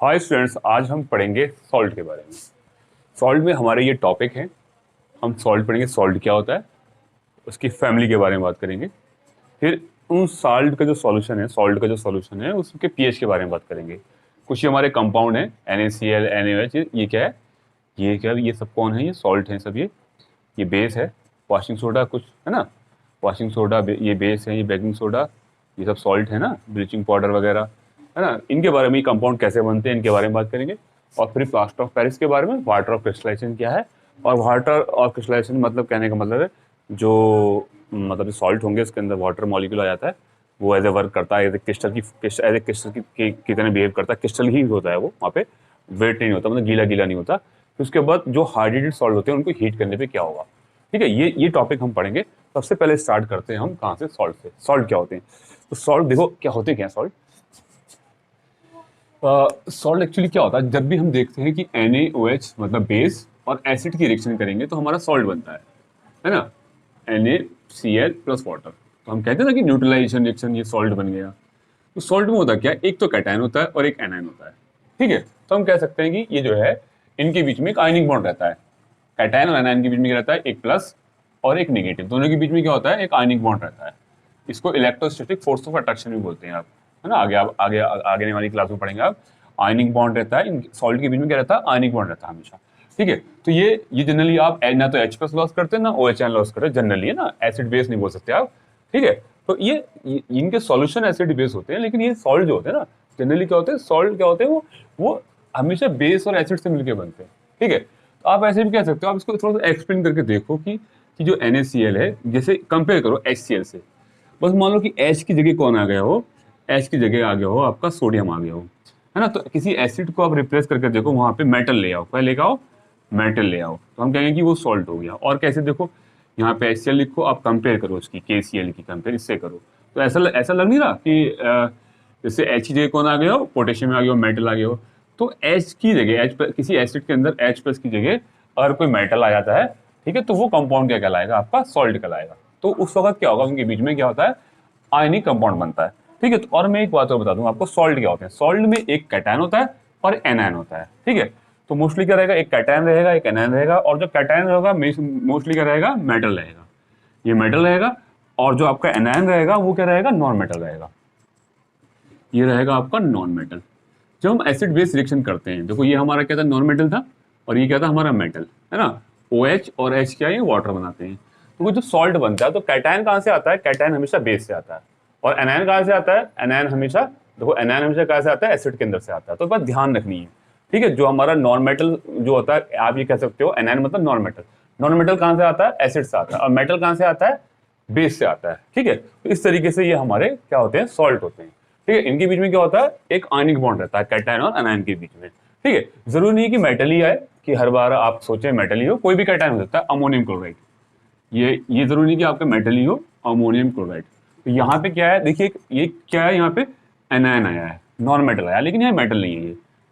Hi students, आज हम पढ़ेंगे सॉल्ट के बारे में। सॉल्ट में हमारे ये टॉपिक है। हम सॉल्ट पढ़ेंगे, सॉल्ट क्या होता है, उसकी फैमिली के बारे में बात करेंगे। फिर उन सॉल्ट का जो सॉल्यूशन है, सॉल्ट का जो सॉल्यूशन है उसके पीएच के बारे में बात करेंगे। कुछ ये हमारे कंपाउंड है, NaCl, NaOH, ये क्या है, ये क्या है, ये सब कौन है, ये सॉल्ट है सब। ये बेस है, वॉशिंग सोडा कुछ है ना, वॉशिंग सोडा ये बेस है, ये बेकिंग सोडा, ये सब सॉल्ट है ना, ब्लीचिंग पाउडर वगैरह है ना। इनके बारे में, कंपाउंड कैसे बनते हैं इनके बारे में बात करेंगे। और फिर प्लास्टर ऑफ पेरिस के बारे में, वाटर ऑफ क्रिस्टलाइजेशन क्या है। और वाटर ऑफ क्रिस्टलाइजेशन मतलब कहने का मतलब है जो मतलब सॉल्ट होंगे उसके अंदर वाटर मॉलिक्यूल आ जाता है, वो एज ए वर्क करता है, as a crystal as a crystal की तरह बिहेव करता है। क्रिस्टल ही होता है वो, वहाँ पे वेट नहीं होता, मतलब गीला गीला नहीं होता। फिर उसके बाद जो हार्डेटेड सॉल्ट होते हैं उनको हीट करने पे क्या होगा, ठीक है। ये टॉपिक हम पढ़ेंगे। सबसे पहले स्टार्ट करते हैं हम कहाँ से, सॉल्ट से। सॉल्ट क्या होते हैं, तो सॉल्ट देखो क्या होते हैं, क्या सॉल्ट। सॉल्ट एक्चुअली क्या होता है, जब भी हम देखते हैं कि NaOH मतलब बेस और एसिड की रिएक्शन करेंगे तो हमारा सॉल्ट बनता है ना। NaCl प्लस वाटर, तो हम कहते हैं ना कि न्यूट्रलाइजेशन रिएक्शन, ये सॉल्ट बन गया। तो सॉल्ट में होता क्या है, एक तो कैटायन होता है और एक एनायन होता है, ठीक है। तो हम कह सकते हैं कि ये जो है इनके बीच में एक आयनिक बॉन्ड रहता है। कैटायन और एनायन के बीच में क्या रहता है, एक प्लस और एक नेगेटिव, दोनों के बीच में क्या होता है, एक आयनिक बॉन्ड रहता है। इसको इलेक्ट्रोस्टैटिक फोर्स ऑफ अट्रैक्शन भी बोलते हैं आप, है ना। आगे आने वाली क्लास में पढ़ेंगे आप। आयनिक बॉन्ड रहता है, इन सॉल्ट के बीच में क्या रहता है, आयनिक बॉन्ड रहता है हमेशा, ठीक है। तो ये जनरली आप ना तो H+ लॉस करते हैं ना OH लॉस करते हैं जनरली, है ना। एसिड बेस नहीं बोल सकते आप, ठीक है। तो ये इनके सॉल्यूशन एसिड बेस होते हैं, लेकिन ये सॉल्ट जो होते हैं ना, जनरली क्या होते हैं, सॉल्ट क्या होते हैं, वो हमेशा बेस और एसिड से मिलकर बनते हैं, ठीक है। तो आप ऐसे भी कह सकते हो, आप इसको थोड़ा सा एक्सप्लेन करके देखो कि जो NaCl है, जैसे कंपेयर करो HCl से। बस मान लो कि H की जगह कौन आ गया हो, H की जगह आ गया हो आपका सोडियम आ गया हो, है ना। तो किसी एसिड को आप रिप्लेस करके देखो, वहां पे मेटल ले आओ, क्या लेके आओ, मेटल ले आओ, तो हम कहेंगे कि वो सॉल्ट हो गया। और कैसे देखो, यहाँ पे HCl लिखो, आप कंपेयर करो उसकी KCl की, कंपेयर इससे करो, तो ऐसा लग नहीं रहा कि जैसे H की जगह कौन आ गया हो, पोटेशियम आ गया हो, मेटल आ गया हो। तो H की जगह, किसी एसिड के अंदर H+ की जगह अगर कोई मेटल आ जाता है, ठीक है, तो वो कंपाउंड क्या कहलाएगा, आपका सॉल्ट कहलाएगा। तो उस वक्त क्या होगा, उनके बीच में क्या होता है, आयनिक कंपाउंड बनता है, ठीक है। तो और मैं एक बात और बता दूं आपको, सॉल्ट क्या होते हैं। सॉल्ट में एक कैटायन होता है और एनायन होता है, ठीक है। तो मोस्टली क्या रहेगा, एक कैटायन रहेगा, एक एनायन रहेगा, और जो कैटायन रहेगा मोस्टली क्या रहेगा, मेटल रहेगा, ये मेटल रहेगा। और जो आपका एनायन रहेगा वो क्या रहेगा, नॉन मेटल रहेगा, ये रहेगा आपका नॉन मेटल। जब हम एसिड बेस रिएक्शन करते हैं, देखो ये हमारा क्या था, नॉन मेटल था, और ये क्या था, हमारा मेटल, है ना। OH और H क्या है, वाटर बनाते हैं। तो वो जो सॉल्ट बनता है, तो कैटायन कहाँ से आता है, कैटायन हमेशा बेस से आता है। और एनायन कहाँ से आता है, एनायन हमेशा, देखो एनायन हमेशा कहाँ से आता है, एसिड के अंदर से आता है। तो बात ध्यान रखनी है, ठीक है। जो हमारा नॉन मेटल जो होता है, आप ये कह सकते हो एनायन मतलब नॉन मेटल। नॉन मेटल कहाँ से आता है, एसिड से आता है। और मेटल कहाँ से आता है, बेस से आता है, ठीक है। तो इस तरीके से ये हमारे क्या होते हैं, सॉल्ट होते हैं, ठीक है। इनके बीच में क्या होता है, एक आयनिक बॉन्ड रहता है कैटायन और एनायन के बीच में, ठीक है। जरूरी नहीं है कि मेटल ही आए, कि हर बार आप सोचें मेटल ही हो, कोई भी कैटायन हो सकता है। अमोनियम क्लोराइड, ये जरूरी नहीं कि आपका मेटल ही हो, अमोनियम क्लोराइड। तो यहाँ पे क्या है, देखिए ये क्या है, यहाँ पे एनायन आया है, नॉन मेटल आया, लेकिन ये मेटल नहीं है, ये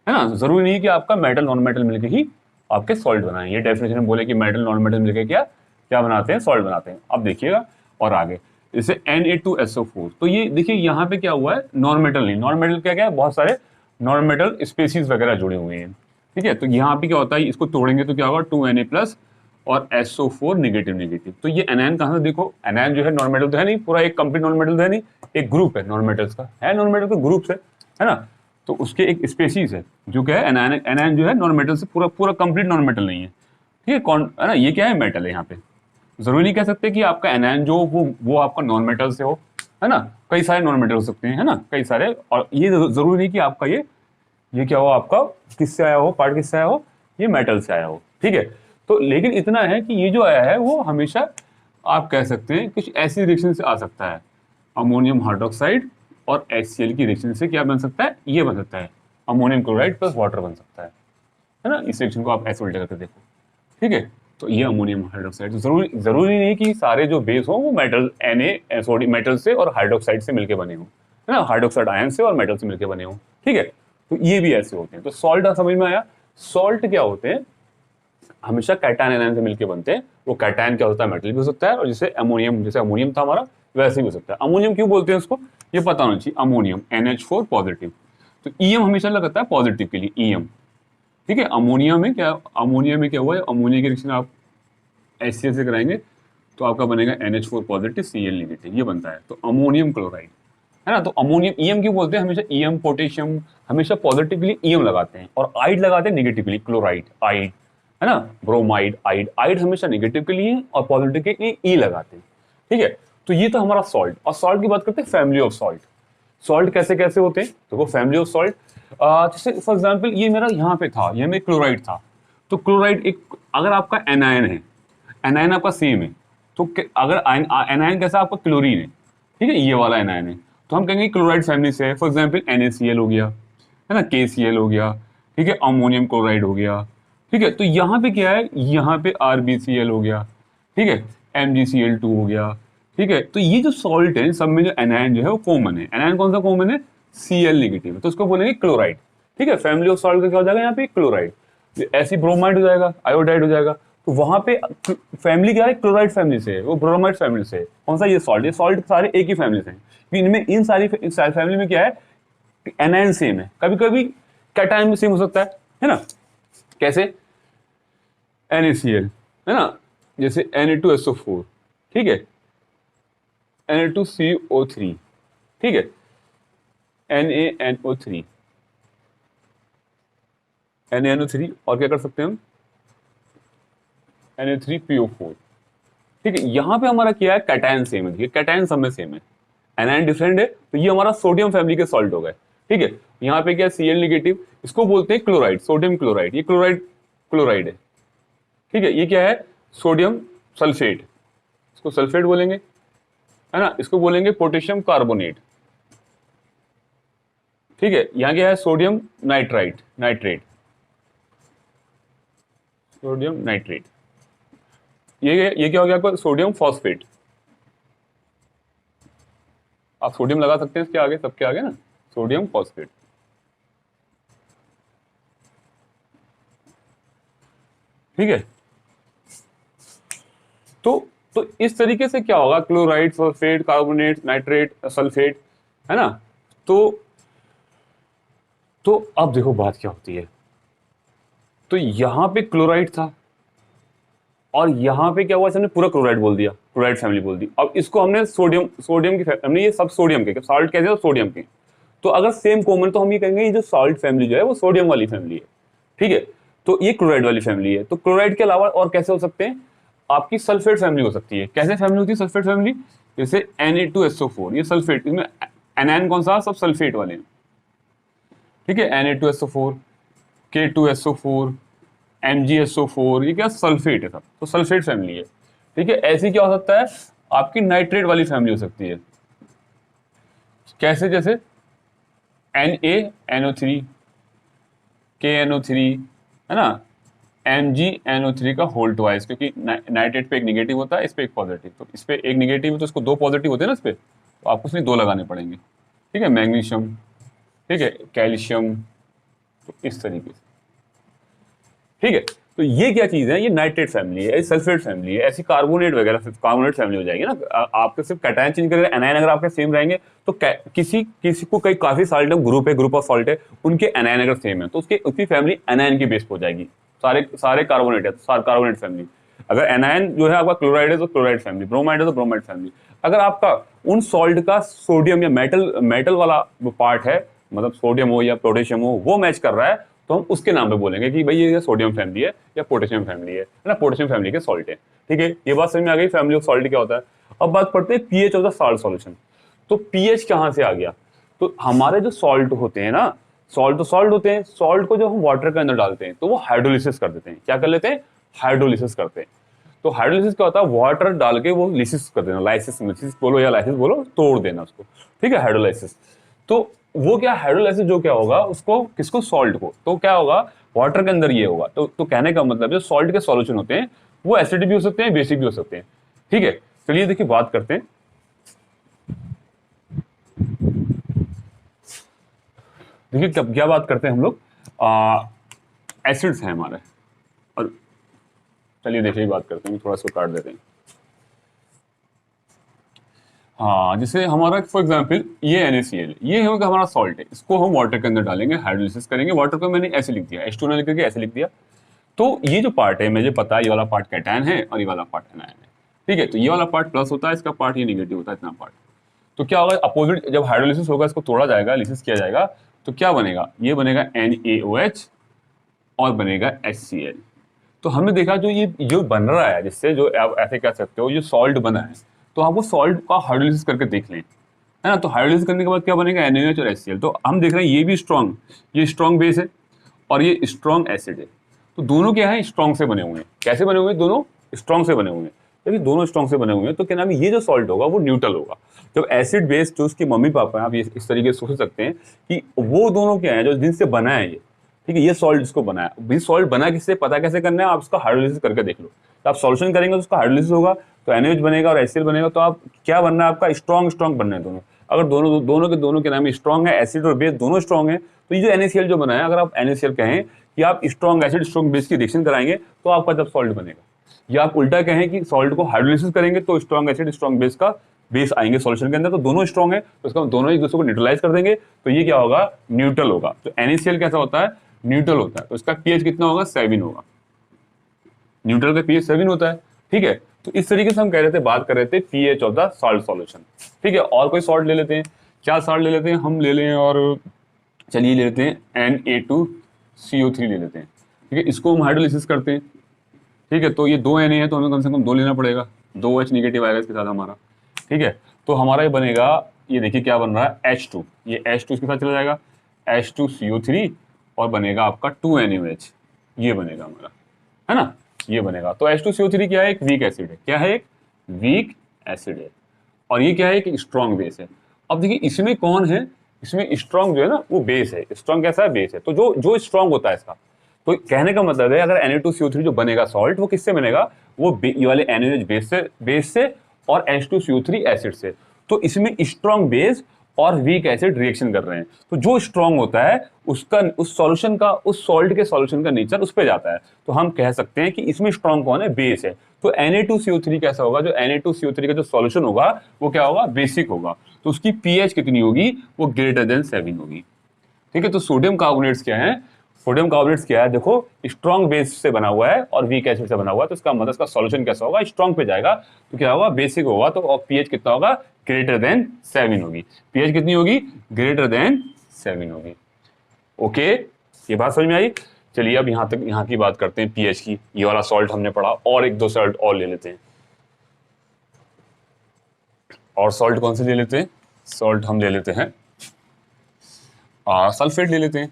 है ना। जरूरी नहीं है कि आपका मेटल नॉन मेटल मिलकर ही आपके सॉल्ट बनाए। ये डेफिनेशन में बोले कि मेटल नॉन मेटल मिलकर क्या क्या बनाते हैं, सॉल्ट बनाते हैं। अब देखिएगा और आगे, जैसे Na2SO4, तो ये देखिए यहाँ पे क्या हुआ है, नॉन मेटल नहीं, नॉन मेटल क्या क्या है, बहुत सारे नॉन मेटल स्पेसीज वगैरह जुड़े हुए हैं, ठीक है। तो यहाँ पे क्या होता है, इसको तोड़ेंगे तो क्या होगा, 2Na+ और SO4 नेगेटिव नेगेटिव। तो ये एनायन कहाँ से, देखो एनायन जो है नॉन मेटल तो है नहीं, पूरा एक कंप्लीट नॉन मेटल तो है नहीं, एक ग्रुप है नॉन मेटल्स का, है नॉन मेटल का ग्रुप है ना। तो उसके एक स्पेसीज है जो क्या है, एनायन। एनायन जो है नॉन मेटल से पूरा पूरा कंप्लीट नॉन मेटल नहीं है, ठीक है। कौन है ना, ये क्या है, मेटल है यहाँ पे। जरूरी नहीं कह सकते कि आपका एनायन जो वो आपका नॉन मेटल से हो, है ना। कई सारे नॉन मेटल हो सकते हैं, है ना, कई सारे। और ये जरूरी नहीं कि आपका ये क्या हो, आपका किससे आया हो, पार्ट किससे आया हो, ये मेटल से आया हो, ठीक है। तो लेकिन इतना है कि ये जो आया है वो हमेशा आप कह सकते हैं कुछ ऐसी रिएक्शन से आ सकता है, अमोनियम हाइड्रोक्साइड और HCl की रिएक्शन से क्या बन सकता है, ये बन सकता है, अमोनियम क्लोराइड प्लस वाटर बन सकता है ना। इस रिएक्शन को आप ऐसे उल्टा करके देखो, ठीक है। तो ये अमोनियम हाइड्रोक्साइड, जरूरी नहीं कि सारे जो बेस हो वो मेटल सोडियम मेटल से और हाइड्रोक्साइड से मिलकर बने हो, है ना, हाइड्रोक्साइड आयन से और मेटल से मिलकर बने हो, ठीक है। तो ये भी ऐसे होते हैं। तो सॉल्ट समझ में आया। सॉल्ट क्या होते हैं, हमेशा कैटायन एनायन से मिलकर बनते हैं। वो कैटायन क्या होता है, मेटल भी हो सकता है, और जैसे अमोनियम, जैसे अमोनियम था हमारा, वैसे भी हो सकता है। अमोनियम क्यों बोलते हैं उसको, ये पता होना चाहिए। अमोनियम NH4 पॉजिटिव, तो ईएम हमेशा लगाता है पॉजिटिव के लिए, ईएम। ठीक है, अमोनिया में क्या हुआ है, अमोनिया की रिएक्शन आप HCl से कराएंगे तो आपका बनेगा NH4 पॉजिटिव Cl नेगेटिव, ये बनता है। तो अमोनियम क्लोराइड, है ना। तो अमोनियम ईएम क्यों बोलते हैं, हमेशा ईएम पोटेशियम हमेशा पॉजिटिव के लिए ईएम लगाते हैं, और आइड लगाते हैं नेगेटिव के लिए, क्लोराइड, आइड, है ना, ब्रोमाइड, आइड। आइड हमेशा नेगेटिव के लिए और पॉजिटिव के लिए ई लगाते हैं। ठीक है, तो ये तो हमारा सॉल्ट। और सॉल्ट की बात करते हैं, फैमिली ऑफ सॉल्ट। सॉल्ट कैसे कैसे होते हैं, देखो फैमिली ऑफ सॉल्ट, जैसे फॉर एग्जांपल ये मेरा यहाँ पे था, ये में क्लोराइड था, तो क्लोराइड एक, अगर आपका एनायन है, एनायन आपका सेम है, तो अगर एनायन कैसा आपका क्लोरीन है, ठीक है, ये वाला एनायन है, तो हम कहेंगे क्लोराइड फैमिली से है। फॉर एग्जांपल NaCl हो गया, है ना, KCl हो गया, ठीक है, अमोनियम क्लोराइड हो गया। ठीक है, तो यहाँ पे क्या है, यहाँ पे RbCl हो गया, ठीक है, MgCl2 हो गया। ठीक है, तो ये जो सॉल्ट है सब में जो एनायन जो है वो कॉमन है। एनायन कौन सा कॉमन है, Cl नेगेटिव है, तो उसको बोलेंगे क्लोराइड। ठीक है, फैमिली ऑफ सॉल्ट का क्या हो जाएगा यहाँ पे, क्लोराइड। ऐसी ब्रोमाइड हो जाएगा, आयोडाइड हो जाएगा, तो वहां पे फैमिली क्या है, क्लोराइड फैमिली से है, वो ब्रोमाइड फैमिली से है। कौन सा, ये सॉल्ट सारे एक ही फैमिली से हैं। इनमें इन सारी फैमिली में क्या है, एनायन सेम है, कभी कभी कैटायन भी सेम हो सकता है ना। कैसे, NaCl, है ना, जैसे Na2SO4, ठीक है, Na2CO3, ठीक है, NaNO3, NaNO3, और क्या कर सकते हैं हम, Na3PO4। ठीक है, यहां पे हमारा क्या है, कैटायन सेम है, कैटायन सब में सेम है, एनायन डिफरेंट है, तो ये हमारा सोडियम फैमिली के सॉल्ट हो गए। ठीक है, यहाँ पे क्या है, Cl नेगेटिव, इसको बोलते हैं क्लोराइड, सोडियम क्लोराइड, ये क्लोराइड है। ठीक है, ये क्या है, सोडियम सल्फेट, इसको सल्फेट बोलेंगे, है ना, इसको बोलेंगे पोटेशियम कार्बोनेट। ठीक है, यहाँ क्या है, सोडियम नाइट्रेट, सोडियम नाइट्रेट। ये क्या हो गया आपका, सोडियम फॉस्फेट। आप सोडियम लगा सकते हैं इसके आगे, सबके आगे ना, सोडियम फॉस्फेट। ठीक है, तो इस तरीके से क्या होगा, chloride, sulphate, carbonate, nitrate, sulphate, है ना। तो अब देखो बात क्या होती है, तो यहां पे क्लोराइड था और यहां पे क्या हुआ, हमने पूरा क्लोराइड बोल दिया, क्लोराइड फैमिली बोल दी। अब इसको हमने सोडियम की हमने, ये सब सोडियम के सॉल्ट कैसे, सोडियम के, तो अगर सेम कॉमन, तो हम ये कहेंगे ये जो सॉल्ट फैमिली जो है वो सोडियम वाली फैमिली है। ठीक है, तो ये क्लोराइड वाली फैमिली है। तो क्लोराइड के अलावा और कैसे हो सकते हैं, आपकी सल्फेट फैमिली हो सकती है। कैसे फैमिली होती है सल्फेट फैमिली, जैसे Na2SO4, ये सल्फेट, इसमें एनायन कौन सा, सब सल्फेट वाले हैं। ठीक है, Na2SO4, K2SO4, MgSO4, ये क्या सल्फेट है सब, तो सल्फेट फैमिली है। ठीक है, ऐसी क्या हो सकता है, आपकी नाइट्रेट वाली फैमिली हो सकती है। कैसे, जैसे NaNO3, KNO3, है ना, MgNO3 का होल ट्वाइस, क्योंकि नाइट्रेट पे एक नेगेटिव होता है, इस पे एक पॉजिटिव, तो इस पे एक नेगेटिव है तो इसको दो पॉजिटिव होते हैं ना इस पे, तो आपको इसमें दो लगाने पड़ेंगे। ठीक है, मैग्नीशियम, ठीक है, कैल्शियम, तो इस तरीके से। ठीक है, तो ये क्या चीज है, ये नाइट्रेट फैमिली है, सल्फेट फैमिली है। ऐसी कार्बोनेट वगैरह, कार्बोनेट फैमिली हो जाएगी ना। आपके सिर्फ कैटायन चेंज करेगा, एनायन अगर आपके सेम रहेंगे, तो किसी को कई काफी सॉल्ट ग्रुप ऑफ सॉल्ट है, उनके एनायन अगर सेम है तो उसकी फैमिली एनायन की बेस हो जाएगी। सारे कार्बोनेट है तो कार्बोनेट फैमिली। अगर एनायन जो है आपका क्लोराइड है तो क्लोराइड फैमिली, ब्रोमाइड है तो ब्रोमाइड फैमिली। अगर आपका उन सॉल्ट का सोडियम या मेटल वाला जो पार्ट है, मतलब सोडियम हो या पोटेशियम हो, वो मैच कर रहा है, तो हम उसके नाम पे बोलेंगे कि भाई ये सोडियम फैमिली है या पोटेशियम फैमिली है ना, पोटेशियम फैमिली के सॉल्ट है। ठीक है, ये बात समझ में आ गई, फैमिली ऑफ सॉल्ट क्या होता है। अब बात पढ़ते हैं pH of the salt solution. तो पीएच कहां से आ गया, तो हमारे जो सॉल्ट होते हैं ना, सॉल्ट होते हैं, सॉल्ट को जो हम वाटर के अंदर डालते हैं तो वो हाइड्रोलिसिस कर देते हैं। क्या कर लेते हैं, हाइड्रोलिसिस करते हैं। तो हाइड्रोलिसिस क्या होता है, वाटर डाल के वो लिसिस कर देना, लाइसिस बोलो या लाइसिस बोलो, तोड़ देना उसको। ठीक है, हाइड्रोलाइसिस। तो वो क्या, हाइड्रोलाइसिस जो क्या होगा, उसको किसको, सॉल्ट को, तो क्या होगा, वाटर के अंदर ये होगा। तो कहने का मतलब जो सॉल्ट के सॉल्यूशन होते हैं वो एसिडिक भी हो सकते हैं, बेसिक भी हो सकते हैं। ठीक है, चलिए देखिए बात करते हैं। देखिए क्या बात करते हैं हम लोग, एसिड्स हैं हमारे, और चलिए देखिए बात करते हैं, थोड़ा सा काट देते हैं। हाँ, जैसे हमारा फॉर एग्जांपल ये NaCl, ये होगा हमारा सॉल्ट है, इसको हम वाटर के अंदर डालेंगे, हाइड्रोलिसिस करेंगे, वाटर को मैंने ऐसे लिख दिया, H2 ना लिख करके ऐसे लिख दिया। तो ये जो पार्ट है मुझे पता है ये वाला पार्ट कैटायन है और ये वाला पार्ट एनायन है, ठीक है। तो ये वाला पार्ट प्लस होता है, इसका पार्ट ये निगेटिव होता है, इतना पार्ट। तो क्या होगा, अपोजिट जब हाइड्रोलिसिस होगा, इसको तोड़ा जाएगा, लिसिस किया जाएगा, तो क्या बनेगा, ये बनेगा NaOH और बनेगा HCl। तो हमने देखा जो ये जो बन रहा है, जिससे जो आप ऐसे कह सकते हो, जो सॉल्ट बना है, तो आप वो सॉल्ट का हाइड्रोलिसिस करके देख लें, है ना। तो हाइड्रोलिसिस करने के बाद क्या बनेगा, NaOH और HCl। तो हम देख रहे हैं ये भी स्ट्रॉन्ग, ये स्ट्रॉन्ग बेस है और ये स्ट्रॉन्ग एसिड है। तो दोनों क्या है, स्ट्रॉन्ग से बने हुए हैं। कैसे बने हुए हैं, दोनों स्ट्रॉन्ग से बने हुए हैं। जब ये दोनों स्ट्रॉन्ग से बने हुए हैं तो क्या नाम है, ये जो सॉल्ट होगा वो न्यूट्रल होगा। जब एसिड बेस जो उसके मम्मी पापा हैं, आप ये इस तरीके से सोच सकते हैं कि वो दोनों क्या है जो जिनसे बना है ये, ठीक है। ये सॉल्ट जिसको बनाया, भाई सॉल्ट बना किससे, पता कैसे करना है, आप उसका हाइड्रोलिसिस करके देख लो। तो आप सॉल्यूशन करेंगे तो उसका हाइड्रोलिसिस होगा, तो NaOH बनेगा और HCl बनेगा। तो आप क्या बनना है, आपका स्ट्रॉन्ग स्ट्रॉन्ग बनना है दोनों। अगर दोनों दोनों के दोनों के नाम में स्ट्रॉन्ग है, एसिड और बेस दोनों स्ट्रॉन्ग है, तो ये जो NaCl जो बनाया, अगर आप NaCl कहें कि आप स्ट्रॉन्ग एसिड स्ट्रॉन्ग बेस की रिएक्शन कराएंगे तो आपका जब सॉल्ट बनेगा, या आप उल्टा कहें कि सॉल्ट को हाइड्रोलिसिस करेंगे तो स्ट्रॉन्ग एसिड स्ट्रॉन्ग बेस का बेस आएंगे सॉल्यूशन के अंदर, तो दोनों स्ट्रॉन्ग है, तो इसका दोनों एक दूसरे को न्यूट्रलाइज कर देंगे, तो ये क्या होगा, न्यूट्रल होगा। तो NaCl कैसा होता है, न्यूट्रल होता है। तो इसका pH कितना होगा, 7 होगा। न्यूट्रल का pH 7 होता है, ठीक है। तो इस तरीके से हम कह रहे थे, बात कर रहे थे pH of the salt solution, ठीक है। और कोई सॉल्ट ले लेते हैं, क्या सॉल्ट ले लेते हैं, हम ले लें, और चलिए ले लेते हैं Na2CO3 ले लेते हैं, ठीक है। इसको हम हाइड्रोलिसिस करते हैं, ठीक है। तो ये 2 Na है, तो हमें कम से कम 2 लेना पड़ेगा, 2 H निगेटिव आएगा इसके साथ हमारा, ठीक है। तो हमारा ये बनेगा, ये देखिए क्या बन रहा है, H2, ये H2 इसके साथ चला जाएगा, H2CO3 और बनेगा आपका 2 NaOH, ये बनेगा हमारा, है ना, ये बनेगा। तो H2CO3 क्या है, एक वीक एसिड है, क्या है, एक वीक एसिड है, और ये क्या है, एक स्ट्रॉन्ग बेस है। अब देखिए इसमें कौन है, इसमें स्ट्रॉन्ग जो है ना वो बेस है। स्ट्रॉन्ग कैसा है, बेस है। तो जो जो स्ट्रॉन्ग होता है इसका, तो कहने का मतलब है अगर Na2CO3 जो बनेगा सॉल्ट, वो किससे बनेगा, वो ये वाले NaOH बेस से और H2CO3 एसिड से। तो इसमें स्ट्रॉन्ग बेस और वीक एसिड रिएक्शन कर रहे हैं। तो जो स्ट्रॉन्ग होता है उसका, उस सॉल्यूशन का, उस सॉल्ट के सॉल्यूशन का नेचर उस पे जाता है। तो हम कह सकते हैं कि इसमें स्ट्रॉन्ग कौन है, बेस है। तो Na2CO3 कैसा होगा, जो Na2CO3 का जो सॉल्यूशन होगा वो क्या होगा, बेसिक होगा। तो उसकी pH कितनी होगी, वो ग्रेटर देन 7 होगी, ठीक है। तो सोडियम कार्बोनेट्स क्या है, सोडियम कार्बोनेट्स क्या है, देखो स्ट्रॉन्ग बेस से बना हुआ है और वीक एसिड से बना हुआ है। तो इसका मतलब इसका सॉल्यूशन कैसा होगा, स्ट्रॉन्ग पे जाएगा, तो क्या होगा, बेसिक होगा। तो pH कितना होगा, ग्रेटर देन 7 होगी। pH कितनी होगी, ग्रेटर देन 7 होगी। ओके, ये बात समझ में आई। चलिए अब यहाँ तक, यहाँ की बात करते हैं pH की। ये वाला सॉल्ट हमने पढ़ा, और एक दो सॉल्ट और ले लेते हैं। और सॉल्ट कौन से ले लेते हैं, सॉल्ट हम ले लेते हैं सल्फेट ले लेते हैं,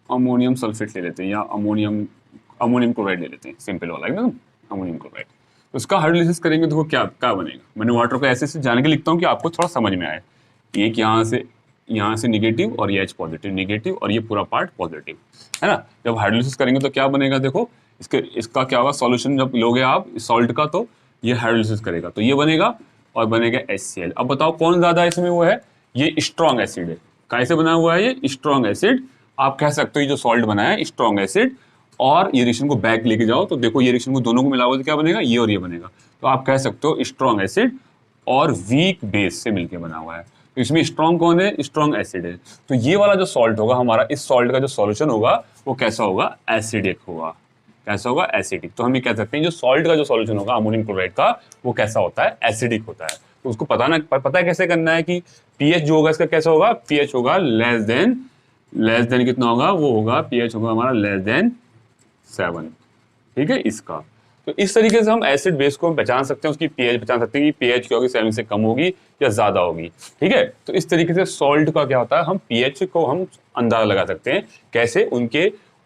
अमोनियम सल्फेट ले लेते हैं, या अमोनियम क्लोराइड ले लेते हैं, सिंपल वाला एकदम, अमोनियम क्लोराइड। तो इसका हाइड्रोलिसिस करेंगे तो वो क्या क्या बनेगा। मैंने वाटर को ऐसे जान के लिखता हूँ कि आपको थोड़ा समझ में आए। एक यहाँ से निगेटिव और ये H पॉजिटिव, निगेटिव और ये पूरा पार्ट पॉजिटिव, है ना। जब हाइड्रोलिसिस करेंगे तो क्या बनेगा, देखो इसका क्या होगा, सॉल्यूशन जब लोगे आप सॉल्ट का, तो ये हाइड्रोलिसिस करेगा तो ये बनेगा और बनेगा HCl। अब बताओ कौन ज्यादा इसमें वो है, ये स्ट्रॉन्ग एसिड है। कैसे बना हुआ है ये, स्ट्रॉन्ग एसिड। आप कह सकते हो ये जो सॉल्ट बना है स्ट्रॉन्ग एसिड, और ये रिएक्शन को बैक लेके जाओ तो देखो ये रिएक्शन को दोनों को मिला हुआ तो क्या बनेगा, ये और ये बनेगा। तो आप कह सकते हो स्ट्रॉन्ग एसिड और वीक बेस से मिलकर बना हुआ है। तो इसमें स्ट्रॉन्ग कौन है, स्ट्रॉन्ग एसिड है। तो ये वाला जो सॉल्ट होगा हमारा, इस सॉल्ट का जो सॉल्यूशन होगा वो कैसा होगा, एसिडिक होगा। कैसा होगा, एसिडिक। तो हम ये कह सकते हैं जो सॉल्ट का जो सॉल्यूशन होगा अमोनियम क्लोराइड का, वो कैसा होता है, एसिडिक होता है। तो उसको पता है कैसे करना है कि pH जो होगा इसका कैसा होगा, pH होगा लेस देन कितना होगा, वो होगा pH होगा हमारा लेस देन 7, ठीक है इसका। तो इस तरीके से हम एसिड बेस को हम पहचान सकते हैं, उसकी pH पहचान सकते हैं कि pH क्या होगी, 7 से कम होगी या ज्यादा होगी, ठीक है। तो इस तरीके से सॉल्ट का क्या होता है, हम pH को हम अंदाजा लगा सकते हैं कैसे,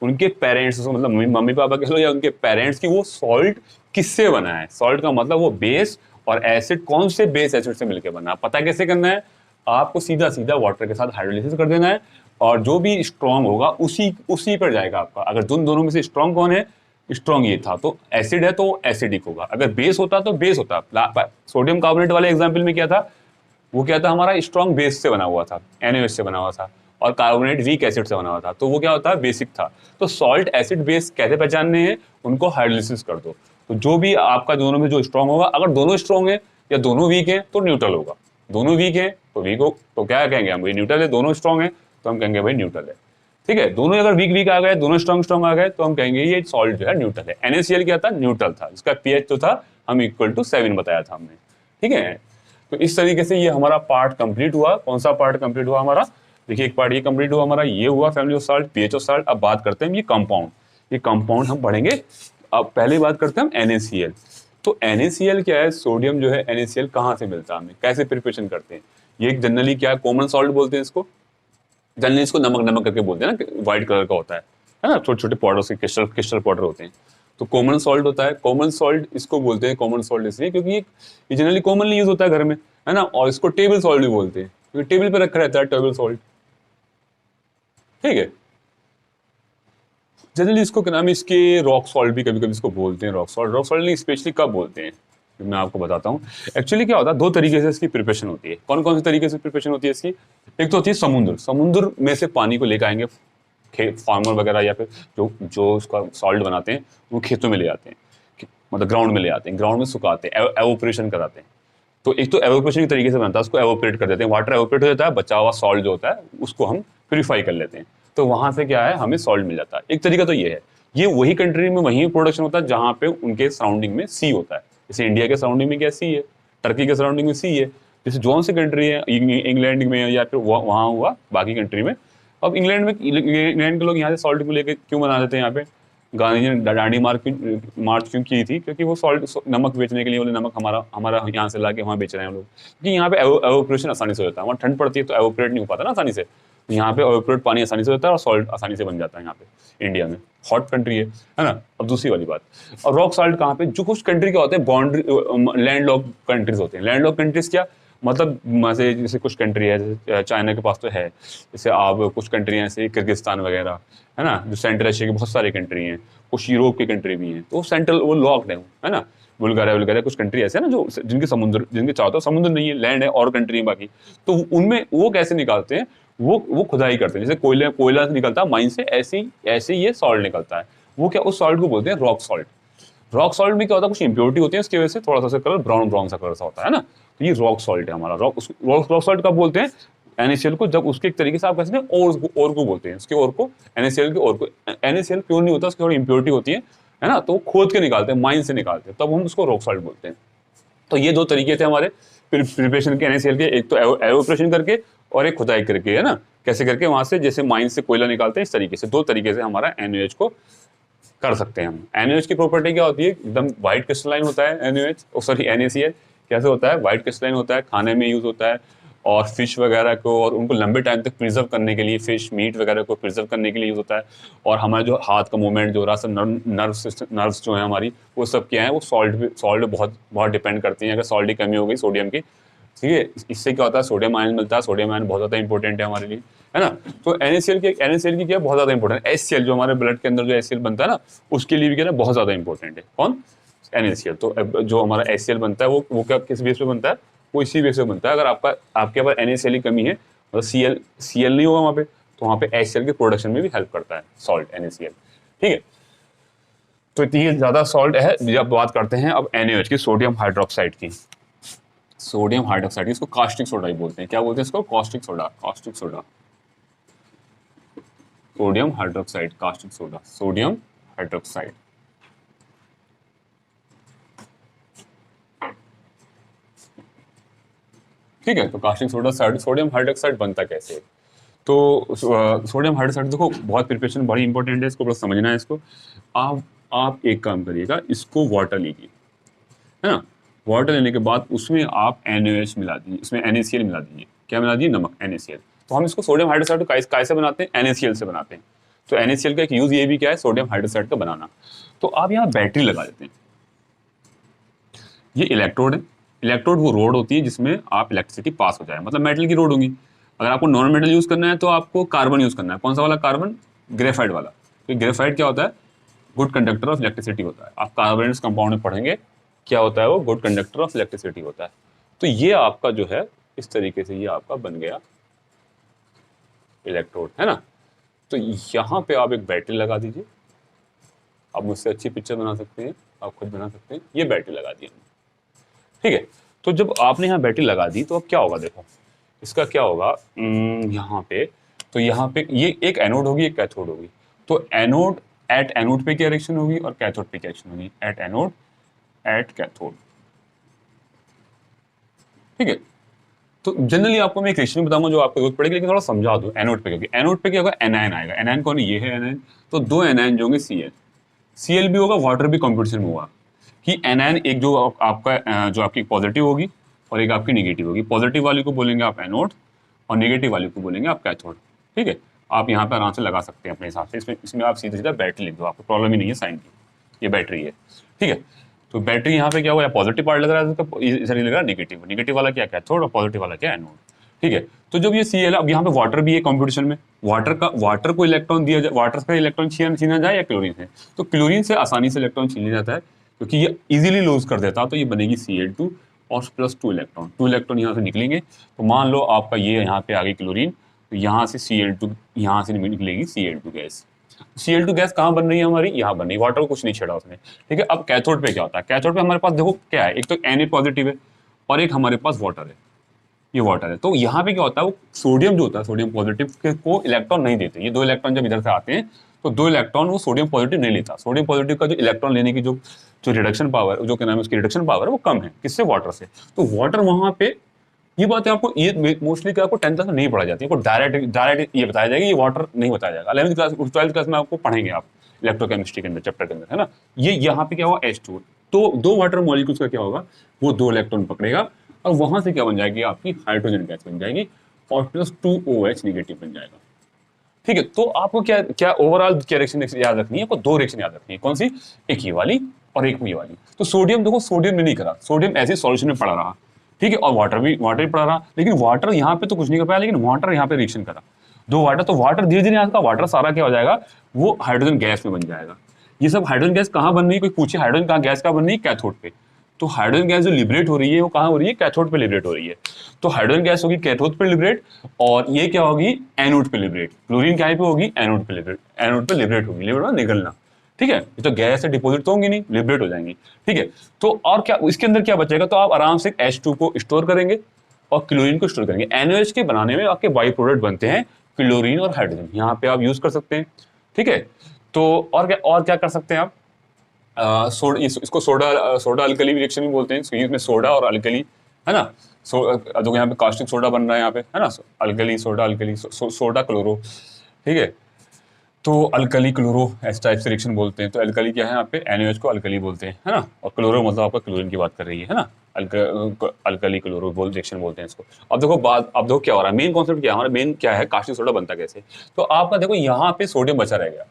उनके पेरेंट्स, मतलब मम्मी पापा कह लो या उनके पेरेंट्स की, वो सॉल्ट किससे बना है। सॉल्ट का मतलब वो बेस और एसिड कौन से बेस एसिड से मिलकर बना है। पता कैसे करना है, आपको सीधा सीधा वाटर के साथ हाइड्रोलिसिस कर देना है, और जो भी स्ट्रॉन्ग होगा उसी पर जाएगा आपका। अगर दोनों में से स्ट्रॉन्ग कौन है, स्ट्रॉन्ग ये था तो एसिड है तो एसिडिक होगा, अगर बेस होता तो बेस होता। सोडियम कार्बोनेट वाले एग्जाम्पल में क्या था, वो क्या था, हमारा स्ट्रॉन्ग बेस से बना हुआ था, NaOH से बना हुआ था, और कार्बोनेट वीक एसिड से बना हुआ था, तो वो क्या होता है, बेसिक था। तो सॉल्ट एसिड बेस कैसे पहचानने हैं, उनको हाइड्रोलिसिस कर दो। तो जो भी आपका दोनों में जो स्ट्रांग होगा, अगर दोनों स्ट्रांग है या दोनों वीक है तो न्यूट्रल होगा, दोनों वीक है तो वीक हो तो क्या कहेंगे हम, भाई न्यूट्रल है। दोनों स्ट्रांग है तो हम कहेंगे भाई न्यूट्रल है। ठीक है, दोनों अगर वीक वीक आ गए, दोनों स्ट्रांग स्ट्रांग आ गए तो हम कहेंगे ये सॉल्ट जो है न्यूट्रल है। NaCl क्या था, न्यूट्रल था, इसका पीएच जो था हम इक्वल टू 7 बताया था हमने। ठीक है, तो इस तरीके से ये हमारा पार्ट कंप्लीट हुआ। कौन सा पार्ट कंप्लीट हुआ हमारा, देखिए एक पार्ट ये कंप्लीट हुआ हमारा, ये हुआ family of salt, pH of salt. अब बात करते हैं ये कंपाउंड, ये कंपाउंड हम पढ़ेंगे। अब पहले बात करते हैं हम NaCl। तो NaCl क्या है, सोडियम जो है NaCl कहाँ से मिलता है हमें, कैसे प्रिपरेशन करते हैं। ये जनरली क्या है, कॉमन सॉल्ट बोलते हैं इसको, जनरली इसको नमक नमक करके बोलते हैं ना, व्हाइट कलर का होता है ना, छोटे छोटे पाउडर से क्रिस्टल पाउडर होते हैं। तो कॉमन सॉल्ट होता है, कॉमन सॉल्ट इसको बोलते हैं कॉमन सॉल्ट इसलिए क्योंकि ये जनरली कॉमनली यूज होता है घर में, है ना। और इसको टेबल सॉल्ट भी बोलते हैं क्योंकि टेबल पे रखा रहता है टेबल सॉल्ट। ठीक है, जनरली इसको क्या नाम है, इसके रॉक सॉल्ट भी कभी कभी इसको बोलते हैं, रॉक सॉल्ट। रॉक सॉल्ट नहीं, स्पेशली कब बोलते हैं मैं आपको बताता हूँ। एक्चुअली क्या होता है, दो तरीके से इसकी प्रिपरेशन होती है। कौन कौन से तरीके से प्रिपरेशन होती है इसकी, एक तो होती है समुद्र, समुद्र में से पानी को लेकर आएंगे फार्मर वगैरह या फिर जो जो उसका सॉल्ट बनाते हैं वो खेतों में ले जाते हैं, मतलब ग्राउंड में ले आते हैं, ग्राउंड में सुखाते हैं, एवोपरेशन कराते हैं। तो एक तो एवोपरेशन के तरीके से बनता है, उसको एवोपरेट कर देते हैं, वाटर एवोपरेट हो जाता है, बचा हुआ सॉल्ट जो होता है उसको हम प्यूरिफाई कर लेते हैं, तो वहां से क्या है हमें सॉल्ट मिल जाता है। एक तरीका तो ये है, ये वही कंट्री में वही प्रोडक्शन होता है जहां पे उनके सराउंडिंग में सी होता है। जैसे इंडिया के सराउंडिंग में क्या सी है, टर्की के सराउंडिंग में सी है। जैसे जौन सी कंट्री है, इंग्लैंड में या फिर वहां हुआ बाकी कंट्री में। अब इंग्लैंड के लोग यहाँ से सॉल्ट को लेकर क्यों बना देते हैं, यहाँ पे गांधी जी ने डांडी मार्च क्यों की थी, क्योंकि वो सॉल्ट नमक बेचने के लिए बोले नमक हमारा हमारा यहाँ से लाके वहाँ बेच रहे हैं हम लोग, क्योंकि यहाँ पे एवोपरेशन आसानी से हो जाता है। वहाँ ठंड पड़ती है तो एवोपरेट नहीं हो पाता ना आसानी से, तो यहाँ पे एवोपरेट पानी आसानी से होता है और सॉल्ट आसानी से बन जाता है यहाँ पे। इंडिया में हॉट कंट्री है ना। अब दूसरी वाली बात, और रॉक सॉल्ट कहाँ पे, जो कुछ कंट्री क्या होते हैं बाउंड्री लैंड लॉक कंट्रीज होते हैं। लैंड लॉक कंट्रीज क्या मतलब, जैसे कुछ कंट्री है, जैसे चाइना के पास तो है, जैसे आप कुछ कंट्री हैं जैसे किर्गिस्तान वगैरह, है ना, जो सेंट्रल एशिया की बहुत सारी कंट्री हैं, कुछ यूरोप की कंट्री भी हैं, तो सेंट्रल वो लॉक्ड है ना। बुल्गारिया कुछ कंट्री ऐसे है ना जो जिनके समुद्र, जिनके चारों तरफ समुद्र नहीं है, लैंड है और कंट्री है बाकी, तो उनमें वो कैसे निकालते हैं, वो खुदाई करते हैं। जैसे कोयला निकलता है माइन से, ऐसे ये सॉल्ट निकलता है। वो क्या, उस सॉल्ट को बोलते हैं रॉक सॉल्ट। रॉक सॉल्ट में क्या होता है, कुछ इंप्योरिटी होती है उसकी वजह से थोड़ा सा कलर ब्राउन ब्राउन सा कलर सा होता है ना, तो ये रॉक सॉल्ट है हमारा। रॉक सॉल्ट कब बोलते हैं, NaCl को, जब उसके एक तरीके से आप कहते हैं और को बोलते हैं, उसके और को, NaCl के और को। NaCl प्योर नहीं होता, उसकी थोड़ी इंप्योरिटी होती है ना, तो खोद के निकालते हैं, माइन से निकालते हैं, तब हम उसको रॉक सॉल्ट बोलते हैं। तो ये दो तरीके थे हमारे प्रिपरेशन के NaCl के, एक तो एवोपरेशन करके और एक खुदाई करके, है ना, कैसे करके वहां से जैसे माइन से कोयला निकालते हैं, इस तरीके से दो तरीके से हमारा NaOH को कर सकते हैं हम। NaOH की प्रॉपर्टी क्या होती है, एकदम व्हाइट क्रिस्टलाइन होता है NaCl कैसे होता है, व्हाइट क्रिस्टलाइन होता है, खाने में यूज होता है, और फिश वगैरह को और उनको लंबे टाइम तक प्रिजर्व करने के लिए, फिश मीट वगैरह को प्रिजर्व करने के लिए यूज होता है। और हमारा जो हाथ का मूवमेंट जो रहा सब नर्व्स जो है हमारी, वो सब क्या है, वो सॉल्ट बहुत बहुत डिपेंड करती हैं। अगर सॉल्ट की कमी हो गई सोडियम की, ठीक है, इससे क्या होता है, सोडियम आयन मिलता है। सोडियम आयन बहुत ज़्यादा इंपॉर्टेंट है हमारे लिए, है ना। तो NaCl की क्या बहुत ज़्यादा इंपॉर्टेंट है। HCl जो हमारे ब्लड के अंदर जो HCl बनता है ना, उसके लिए भी क्या है बहुत ज़्यादा इंपॉर्टेंट है। कौन, NaCl। तो जो हमारा HCl बनता है वो क्या किस बेस पे बनता है, वो इसी बेस पे बनता है। अगर आपके पास NaCl की कमी है, मतलब Cl नहीं होगा वहाँ पे, तो वहाँ पे HCl के प्रोडक्शन में भी हेल्प करता है सॉल्ट NaCl। ठीक है, तो इतनी ज़्यादा सॉल्ट है। जब बात करते हैं अब NaOH की, सोडियम हाइड्रोक्साइड की, सोडियम हाइड्रोक्साइड, इसको कास्टिक सोडा ही बोलते हैं। क्या बोलते हैं इसको, caustic soda, caustic soda, sodium hydroxide, caustic soda, sodium hydroxide. ठीक है, तो कास्टिक सोडा सोडियम हाइड्रोक्साइड बनता कैसे है। तो सोडियम हाइड्रोक्साइड देखो बहुत प्रिपरेशन बड़ी इंपॉर्टेंट है, इसको बस समझना है इसको। आप एक काम करिएगा, इसको वाटर लीजिए, है ना। वाटर लेने के बाद उसमें आप NaOH मिला दीजिए, इसमें NaCl मिला दीजिए। क्या मिला दीजिए, नमक, NaCl। तो हम इसको सोडियम हाइड्रोक्साइड कैसे बनाते हैं, NaCl से बनाते हैं। तो NaCl का एक यूज ये भी क्या है, सोडियम हाइड्रोक्साइड का बनाना। तो आप यहाँ बैटरी लगा देते हैं, ये इलेक्ट्रोड है। इलेक्ट्रोड वो रोड होती है जिसमें आप इलेक्ट्रिसिटी पास हो जाए, मतलब मेटल की रोड होगी। अगर आपको नॉन मेटल यूज करना है तो आपको कार्बन यूज करना है। कौन सा वाला कार्बन, ग्रेफाइट वाला। तो ग्रेफाइट क्या होता है, गुड कंडक्टर ऑफ इलेक्ट्रिसिटी होता है। आप कार्बन कंपाउंड में पढ़ेंगे क्या होता है, वो गुड कंडक्टर ऑफ इलेक्ट्रिसिटी होता है। तो ये आपका जो है इस तरीके से ये आपका बन गया इलेक्ट्रोड, है ना। तो यहाँ पे आप एक बैटरी लगा दीजिए, आप मुझसे अच्छी पिक्चर बना सकते हैं, आप खुद बना सकते हैं। ये बैटरी लगा दी हमने, ठीक है। तो जब आपने यहाँ बैटरी लगा दी तो अब क्या होगा, देखो इसका क्या होगा, यहाँ पे, तो यहाँ पे ये एक एनोड होगी, एक कैथोड होगी। तो एनोड, एट एनोड पे क्या रिएक्शन होगी और कैथोड पे क्या रिएक्शन होगी, एट एनोड एट कैथोड, ठीक है। तो जनरली आपको मैं एक रिएक्शन बताऊंगा जो आपको जरूरत पड़ेगी, लेकिन थोड़ा समझा दूं एनोड पे, क्योंकि एनोड पे क्या होगा, एनायन आएगा। एनायन कौन है, ये है एनायन। तो दो एनायन जो होंगे Cl, Cl भी होगा, वाटर भी कॉम्पिटिशन में होगा कि एनायन एक जो आपका जो आपकी पॉजिटिव होगी और एक आपकी निगेटिव होगी। पॉजिटिव वाली को बोलेंगे आप एनोड और नेगेटिव वाली को बोलेंगे आप कैथोड, ठीक है। आप यहाँ पे आराम से लगा सकते हैं अपने हिसाब से। इसमें आप सीधा सीधा बैटरी लिख दो, आपको प्रॉब्लम ही नहीं है साइन की, ये बैटरी है, ठीक है। तो बैटरी यहाँ पे क्या हुआ, पॉजिटिव पार्ट लग रहा है इसका, इधर लग रहा है नेगेटिव। नेगेटिव वाला क्या कैथोड और पॉजिटिव वाला क्या एनोड, ठीक है। तो जब ये Cl, अब यहाँ पे वाटर भी है कंपटीशन में, वाटर को इलेक्ट्रॉन दिया जाए, वाटर का इलेक्ट्रॉन छीना जाए या क्लोरीन से, तो क्लोरीन से आसानी से इलेक्ट्रॉन छीन लिया जाता है क्योंकि ये इजीली लूज कर देता है। तो ये बनेगी Cl2 और प्लस 2 इलेक्ट्रॉन, 2 इलेक्ट्रॉन यहाँ से निकलेंगे। तो मान लो आपका ये यहाँ पे आ गई क्लोरीन, तो यहाँ से Cl2, यहाँ से निकलेगी Cl2 गैस। Cl2 गैस कहाँ बन रही है हमारी, यहाँ बन रही है, वाटर को कुछ नहीं छेड़ा उसने, ठीक है। अब कैथोड पे क्या होता है, कैथोड पे हमारे पास देखो क्या है, एक तो Na पॉजिटिव है और एक हमारे पास वाटर है, ये वाटर है। तो यहाँ पे क्या होता है, वो सोडियम जो होता है, सोडियम पॉजिटिव को इलेक्ट्रॉन नहीं देते। ये दो इलेक्ट्रॉन जब इधर से आते हैं तो दो इलेक्ट्रॉन वो सोडियम पॉजिटिव नहीं लेता। सोडियम पॉजिटिव का जो इलेक्ट्रॉन लेने की जो जो रिडक्शन पावर, जो क्या नाम है उसकी रिडक्शन पावर है, वो कम है, किससे, वाटर से। तो वाटर वहां पे, ये बात है आपको, ये मोस्टली क्या आपको 10th क्लास में नहीं पढ़ा जाती है, आपको डायरेक्ट ये बताया जाएगा, ये वाटर नहीं बताया जाएगा। 11th क्लास 12th क्लास में आपको पढ़ेंगे आप इलेक्ट्रोकेमिस्ट्री के अंदर, चैप्टर के अंदर, है ना। ये यहाँ पे क्या होगा, H2, तो दो वाटर मॉलिक्यूल्स का क्या होगा, वो दो इलेक्ट्रॉन पकड़ेगा और वहां से क्या बन जाएगी, आपकी हाइड्रोजन गैस बन जाएगी और प्लस 2OH नेगेटिव बन जाएगा, ठीक है। तो आपको क्या क्या ओवरऑल क्या रिएक्शन याद रखनी है, आपको दो रिएक्शन याद रखनी है, कौन सी, एक ये वाली और एक ये वाली। तो सोडियम देखो, सोडियम ने नहीं करा, सोडियम ऐसे सॉल्यूशन में पड़ा रहा, ठीक है, और वाटर भी पड़ा रहा, लेकिन वाटर यहाँ पे तो कुछ नहीं कर पाया, लेकिन वाटर यहाँ पे रिएक्शन करा, दो वाटर, तो वाटर धीरे धीरे आपका वाटर सारा क्या हो जाएगा, वो हाइड्रोजन गैस में बन जाएगा। ये सब हाइड्रोजन गैस कहाँ बन रही है, कोई पूछे हाइड्रोजन कहाँ गैस कहाँ बन रही है, कैथोड पे। तो हाइड्रोजन गैस जो लिबरेट हो रही है वो कहाँ हो रही है, कैथोड पे लिबरेट हो रही है। तो हाइड्रोजन गैस होगी कैथोड पे लिबरेट और ये क्या होगी, एनोड पे लिबरेट। क्लोरीन क्या पे होगी, एनोड पे लिबरेट, एनोड पे लिबरेट होगी, लिबरेट निकलना, ठीक है। ये तो गैस से डिपोजिट तो होंगी नहीं, लिबरेट हो जाएंगी, ठीक है। तो और क्या इसके अंदर क्या बचेगा, तो आप आराम से H2 को स्टोर करेंगे और क्लोरीन को स्टोर करेंगे। NaOH के बनाने में आपके बाई प्रोडक्ट बनते हैं क्लोरीन और हाइड्रोजन, यहाँ पे आप यूज कर सकते हैं, ठीक है। तो और क्या कर सकते हैं आप, इसको सोडा अल्कली रिएक्शन भी बोलते हैं, इसमें सोडा और अल्कली, है ना। जो यहाँ पे कास्टिक सोडा बन रहा है यहाँ पे, है ना, alkali soda, alkali soda chloro, ठीक है। तो अल्कली क्लोरो इस टाइप से रिएक्शन बोलते हैं। तो अल्कली क्या है, यहाँ पे NaOH को अल्कली बोलते हैं, है ना, और क्लोरो मतलब आपका क्लोरीन की बात कर रही है ना, अल्कली क्लोरो रिएक्शन बोलते हैं इसको। अब देखो क्या हो रहा है, मेन कॉन्सेप्ट क्या है हमारा, मेन क्या है, कास्टिक सोडा बनता कैसे। तो आपका देखो यहाँ पे सोडियम बचा रह गया,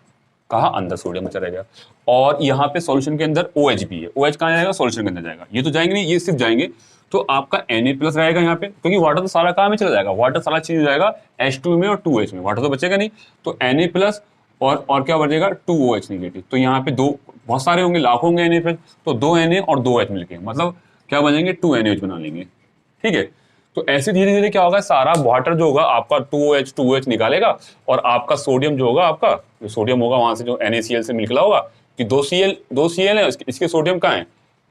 कहाँ, अंदर सोडियम बचा रहेगा, और यहाँ पे सॉल्यूशन के अंदर OH भी है। OH कहाँ जाएगा, सॉल्यूशन के अंदर जाएगा, ये तो जाएंगे नहीं, ये सिर्फ जाएंगे। तो आपका Na+ रहेगा यहाँ पे, क्योंकि वाटर तो सारा कहाँ में चला जाएगा, वाटर सारा चीज जाएगा H2 में और 2H में, वाटर तो बचेगा नहीं। तो Na+ और क्या बचेगा, 2OH नेगेटिव। तो यहाँ पे दो बहुत सारे होंगे, लाखों होंगे Na+, तो 2 Na और 2 H मिलके मतलब क्या बनेंगे, 2 NaOH बना लेंगे, ठीक है। तो ऐसे धीरे धीरे क्या होगा, सारा वाटर जो होगा आपका 2OH निकालेगा और आपका सोडियम जो होगा, आपका जो सोडियम होगा वहां से जो NaCl से निकला होगा, कि दो Cl है, इसके सोडियम कहाँ है,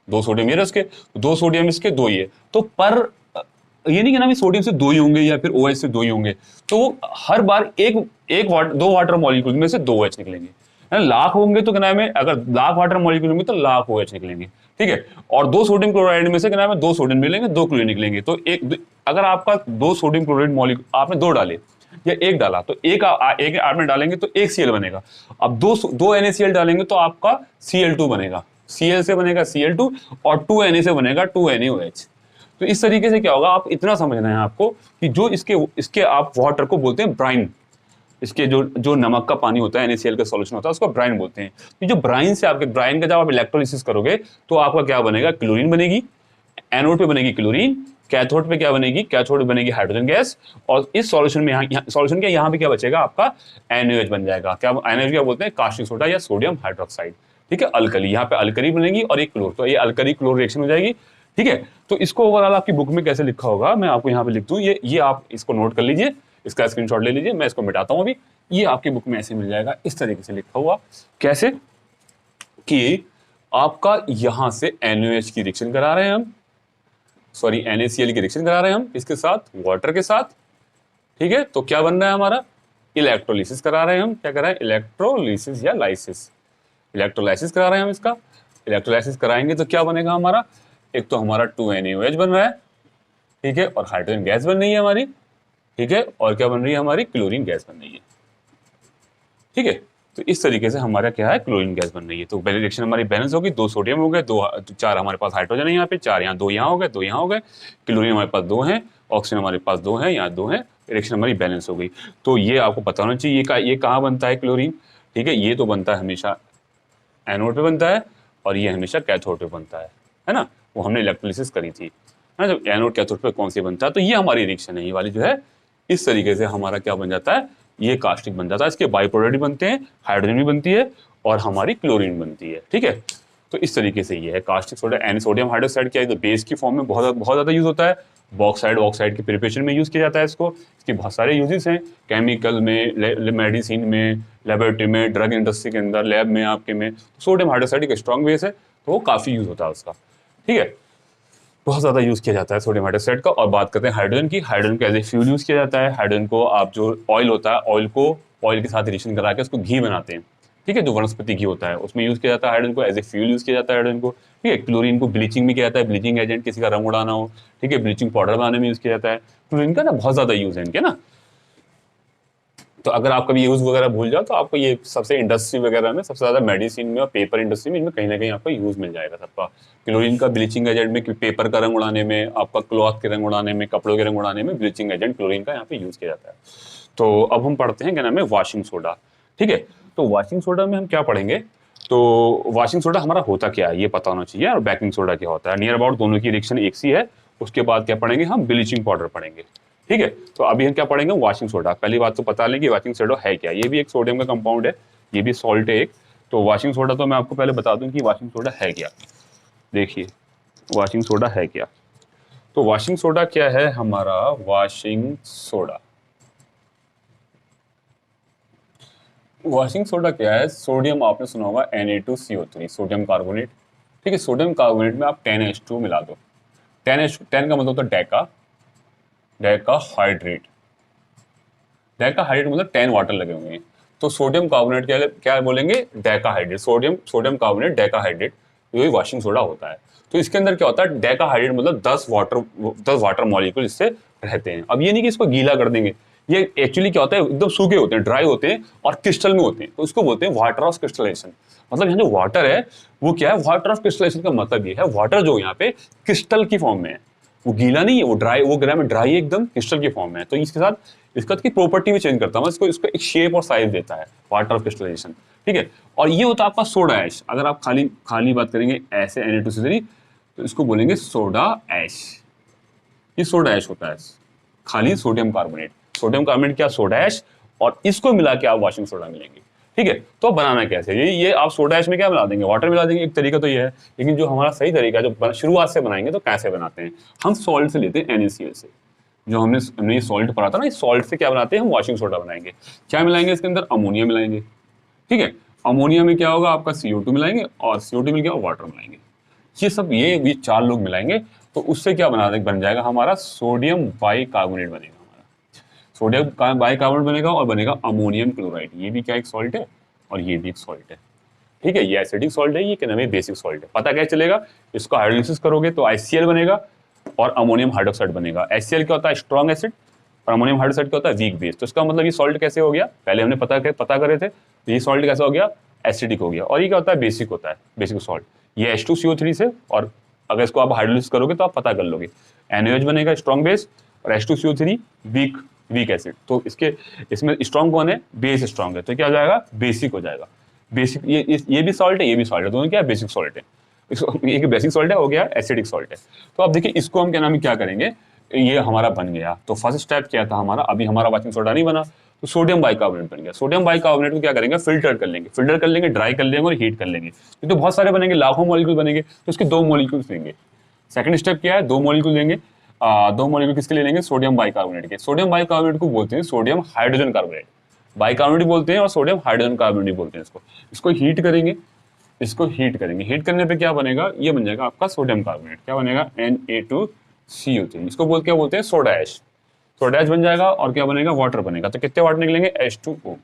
दो सोडियम ये इसके, दो सोडियम इसके, दो ये। तो पर ये नहीं कहना भी सोडियम से दो ही होंगे या फिर OH से दो ही होंगे, तो हर बार दो वाटर मॉलिक्यूल में से 2 OH निकलेंगे, है ना। लाख होंगे तो क्या नाम है, अगर लाख वाटर मॉलिक्यूल होंगे तो लाख OH निकलेंगे, ठीक है। और दो सोडियम क्लोराइड में से क्या नाम है, दो सोडियम मिलेंगे, दो क्लोरीन निकलेंगे। तो अगर आपका दो सोडियम क्लोराइड मॉलिक्यूल आपने दो डाले या एक डाला, तो एक आपने डालेंगे तो एक Cl बनेगा। अब दो NaCl डालेंगे तो आपका Cl2 बनेगा, Cl से बनेगा Cl2 और 2 Na से बनेगा 2 NaOH। तो इस तरीके से क्या होगा, आप इतना समझना है आपको कि जो इसके आप वाटर को बोलते हैं ब्राइन, इसके जो नमक का पानी होता है, NaCl का सॉल्यूशन होता है, उसको ब्राइन बोलते हैं। तो जो ब्राइन से आपके ब्राइन का जब आप इलेक्ट्रोलिसिस करोगे तो आपका क्या बनेगा, क्लोरीन बनेगी, एनोड पे बनेगी क्लोरीन, कैथोड पे क्या बनेगी, कैथोड बनेगी हाइड्रोजन गैस, और इस सॉल्यूशन में सॉल्यूशन के यहाँ पे क्या बचेगा, आपका NaOH बन जाएगा। क्या NaOH क्या बोलते हैं, कास्टिक सोडा या सोडियम हाइड्रोक्साइड, ठीक है। अल्कली, यहाँ पे अल्कली बनेगी और एक क्लोर, तो ये अल्कली क्लोर रिएक्शन हो जाएगी, ठीक है। तो इसको ओवरऑल आपकी बुक में कैसे लिखा होगा, मैं आपको यहाँ पे लिख दूं, ये आप इसको नोट कर लीजिए, इसका स्क्रीनशॉट ले लीजिए, मैं इसको मिटाता हूँ अभी। ये आपकी बुक में ऐसे मिल जाएगा, इस तरीके से लिखा हुआ। कैसे, कि आपका यहां से NaOH की रिएक्शन करा रहे हैं हम, सॉरी NaCl की रिएक्शन करा रहे हैं हम इसके साथ, वाटर के साथ, ठीक है। तो क्या बन रहा है हमारा, इलेक्ट्रोलिसिस करा रहे हैं हम, क्या करा है, इलेक्ट्रोलिसिस या लाइसिस, इलेक्ट्रोलाइसिस करा रहे हैं हम इसका। इलेक्ट्रोलाइसिस कराएंगे तो क्या बनेगा हमारा, एक तो हमारा 2NaOH बन रहा है, ठीक है, और हाइड्रोजन गैस बन रही है हमारी, ठीक है, और क्या बन रही है हमारी, क्लोरीन गैस बन रही है, ठीक है। तो इस तरीके से हमारा क्या है, क्लोरीन गैस बन रही है। तो पहली रिएक्शन हमारी बैलेंस होगी, 2 सोडियम हो गए, 4 हमारे पास हाइड्रोजन है यहाँ पे, 4 यहाँ, 2 यहाँ हो गए, 2 यहाँ हो गए, क्लोरीन हमारे पास 2 है, ऑक्सीजन हमारे पास 2 है, यहाँ 2 है, रिएक्शन हमारी बैलेंस हो गई। तो ये आपको पता होना चाहिए ये कहाँ बनता है क्लोरीन, ठीक है। ये तो बनता है हमेशा एनोड पे बनता है, और ये हमेशा कैथोड पे बनता है ना। वो हमने इलेक्ट्रोलिसिस करी थी, है ना, जब एनोड कैथोड पे कौन सी बनता है। तो ये हमारी रिएक्शन है, ये वाली जो है, इस तरीके से हमारा क्या बन जाता है, ये कास्टिक बन जाता है। इसके बाई प्रोडक्ट भी बनते हैं, हाइड्रोजन भी बनती है और हमारी क्लोरीन बनती है, ठीक है। तो इस तरीके से ये है कास्टिक सोडा। एन सोडियम हाइड्रोक्साइड क्या है, तो बेस की फॉर्म में बहुत ज़्यादा यूज होता है। बॉक्साइड ऑक्साइड के प्रिपरेशन में यूज किया जाता है इसको। इसके बहुत सारे यूजेस हैं, केमिकल में, मेडिसिन में, लेबोरेटरी में, ड्रग इंडस्ट्री के अंदर, लैब में आपके में। सोडियम हाइड्रोक्साइड एक स्ट्रॉन्ग बेस है, तो वो काफ़ी यूज होता है उसका, ठीक है। बहुत ज़्यादा यूज़ किया जाता है सोडियम हाइड्रोक्साइड का। और बात करते हैं हाइड्रोजन की, हाइड्रोजन को एज ए फ्यूल यूज़ किया जाता है। हाइड्रोजन को आप जो ऑयल होता है, ऑयल को ऑयल के साथ रिएक्शन करा के उसको घी बनाते हैं, ठीक है, जो वनस्पति घी होता है उसमें यूज़ किया जाता है हाइड्रोजन को, एज ए फ्यूल यूज़ किया जाता है हाइड्रोजन को, ठीक है। क्लोरीन को ब्लीचिंग में किया जाता है, ब्लीचिंग एजेंट, किसी का रंग उड़ाना हो, ठीक है, ब्लीचिंग पाउडर बनाने में यूज़ किया जाता है। क्लोरीन का ना बहुत ज़्यादा यूज़ है इनके ना। तो अगर आप कभी यूज़ वगैरह भूल जाओ तो आपको ये सबसे इंडस्ट्री वगैरह में सबसे ज़्यादा मेडिसिन में और पेपर इंडस्ट्री में, इनमें कहीं ना कहीं आपको यूज़ मिल जाएगा सबका। क्लोरीन का ब्लीचिंग एजेंट में, पेपर का रंग उड़ाने में, आपका क्लॉथ के रंग उड़ाने में, कपड़ों के रंग उड़ाने में ब्लीचिंग एजेंट क्लोरीन का यहाँ पे यूज़ किया जाता है। तो अब हम पढ़ते हैं क्या नाम है, वॉशिंग सोडा, ठीक है। तो वॉशिंग सोडा में हम क्या पढ़ेंगे, तो वॉशिंग सोडा हमारा होता क्या है ये पता होना चाहिए, और बेकिंग सोडा क्या होता है। नियर अबाउट दोनों की रिएक्शन एक सी है। उसके बाद क्या पढ़ेंगे हम, ब्लीचिंग पाउडर पढ़ेंगे, ठीक है। तो अभी हम क्या पढ़ेंगे, वॉशिंग सोडा। पहली बात तो पता लें कि वॉशिंग सोडा है क्या, ये भी एक सोडियम का कंपाउंड है, ये भी सॉल्ट है एक। तो वॉशिंग सोडा तो मैं आपको पहले बता दूं कि वॉशिंग सोडा है क्या। देखिए वॉशिंग सोडा है क्या, तो वॉशिंग सोडा क्या है हमारा, वॉशिंग सोडा, वॉशिंग सोडा क्या है, सोडियम आपने सुना होगा Na2CO3, सोडियम कार्बोनेट, ठीक है। सोडियम कार्बोनेट में आप 10H2 मिला दो, 10 का मतलब होता है डेका, डेका हाइड्रेट, डेका हाइड्रेट मतलब 10 वाटर लगे हुए हैं। तो सोडियम कार्बोनेट क्या क्या बोलेंगे, Deka hydrate, sodium carbonate Deka hydrate, यही वॉशिंग सोडा होता है। तो इसके अंदर क्या होता है, डेका हाइड्रेट मतलब 10 वाटर मॉलिक्यूल इससे रहते हैं। अब ये नहीं कि इसको गीला कर देंगे, ये एक्चुअली क्या होता है, एकदम सूखे होते हैं, ड्राई होते हैं और क्रिस्टल में होते हैं, तो इसको बोलते हैं वाटर ऑफ क्रिस्टलाइजेशन। मतलब यहाँ जो वाटर है वो क्या है, वाटर ऑफ क्रिस्टलाइजेशन का मतलब ये है, वाटर जो यहाँ पे क्रिस्टल की फॉर्म में है, वो गीला नहीं है, वो ड्राई, वो ग्राम में ड्राई एकदम क्रिस्टल की फॉर्म में है। तो इसके साथ इसका की प्रॉपर्टी भी चेंज करता है, इसको इसको एक शेप और साइज देता है, वाटर ऑफ क्रिस्टलाइजेशन, ठीक है। और ये होता है आपका सोडा ऐश। अगर आप खाली खाली बात करेंगे ऐसे Na2CO3, तो इसको बोलेंगे सोडा ऐश, ये सोडा ऐश होता है, खाली सोडियम कार्बोनेट। सोडियम कार्बोनेट क्या, सोडा ऐश, और इसको मिला के आप वॉशिंग सोडा मिलेंगे, ठीक है। तो अब बनाना कैसे, ये आप सोडा ऐश में क्या मिला देंगे, वाटर मिला देंगे, एक तरीका तो ये है। लेकिन जो हमारा सही तरीका है, जो शुरुआत से बनाएंगे तो कैसे बनाते हैं, हम सॉल्ट से लेते हैं, NaCl से। जो हमने ये सॉल्ट पढ़ा था ना, इस सॉल्ट से क्या बनाते हैं हम, वॉशिंग सोडा बनाएंगे। क्या मिलाएंगे इसके अंदर, अमोनिया मिलाएंगे, ठीक है। अमोनिया में क्या होगा आपका, CO2 मिलाएंगे, और CO2 मिल गया वाटर मिलाएंगे। ये सब ये 4 लोग मिलाएंगे, तो उससे क्या बन जाएगा हमारा, सोडियम बाइकार्बोनेट बनेगा हमारा, सोडियम बाइकार्बोनेट बनेगा, और बनेगा अमोनियम क्लोराइड। ये भी क्या एक सॉल्ट है, और ये भी एक सॉल्ट है, ठीक है। ये एसिडिक सॉल्ट है, ये क्या नाम है, बेसिक सॉल्ट है। पता क्या चलेगा, इसको हाइड्रोलिसिस करोगे तो HCl बनेगा और अमोनियम हाइड्रोक्साइड बनेगा। HCl क्या होता है, स्ट्रॉन्ग एसिड, और अमोनियम हाइड्रोक्साइड क्या होता है, वीक बेस। तो इसका मतलब ये सॉल्ट कैसे हो गया, पहले हमने पता करे थे, तो ये सॉल्ट कैसे हो गया, एसिडिक हो गया। और ये क्या होता है, बेसिक होता है, बेसिक सॉल्ट। ये H2CO3 से, और अगर इसको आप हाइड्रोलिसिस करोगे तो आप पता कर लोगे, NaOH बनेगा स्ट्रॉन्ग बेस, और H2CO3 वीक एसिड। तो इसमें स्ट्रॉन्ग कौन है, बेस स्ट्रॉन्ग है, तो क्या हो जाएगा, बेसिक हो जाएगा। बेसिक ये भी सॉल्ट है, ये भी सॉल्ट है, दोनों क्या है, बेसिक सॉल्ट है। एक बेसिक सॉल्ट है, हो गया एसिडिक सॉल्ट है। तो अब देखिए इसको हम क्या नाम है, क्या करेंगे, ये हमारा बन गया। तो फर्स्ट स्टेप क्या था हमारा, अभी हमारा वॉशिंग सोडा नहीं बना, तो सोडियम बाइकार्बोनेट बन गया। सोडियम बाइकार्बोनेट को क्या करेंगे, फिल्टर कर लेंगे, ड्राई कर लेंगे और हीट कर लेंगे। तो बहुत सारे बनेंगे, लाखों मॉलिक्यूल बनेंगे, तो उसके 2 मॉलिक्यूल्स लेंगे। सेकंड स्टेप क्या है, 2 मॉलिक्यूल लेंगे। 2 मॉलिक्यूल किसके लिए लेंगे, सोडियम बाइकार्बोनेट के। सोडियम बाइकार्बोनेट को बोलते हैं सोडियम हाइड्रोजन कार्बोनेट, बाइकार्बोनेट बोलते हैं और सोडियम हाइड्रोजन कार्बोनेट बोलते हैं इसको। इसको हीट करेंगे, इसको हीट करेंगे, हीट करने पे क्या बनेगा, ये बन जाएगा आपका सोडियम कार्बोनेट, क्या बनेगा Na2CO3, इसको क्या बोलते हैं सोडा ऐश, सोडा ऐश बन जाएगा और क्या बनेगा वाटर बनेगा। तो कितने वाटर निकलेंगे H2O,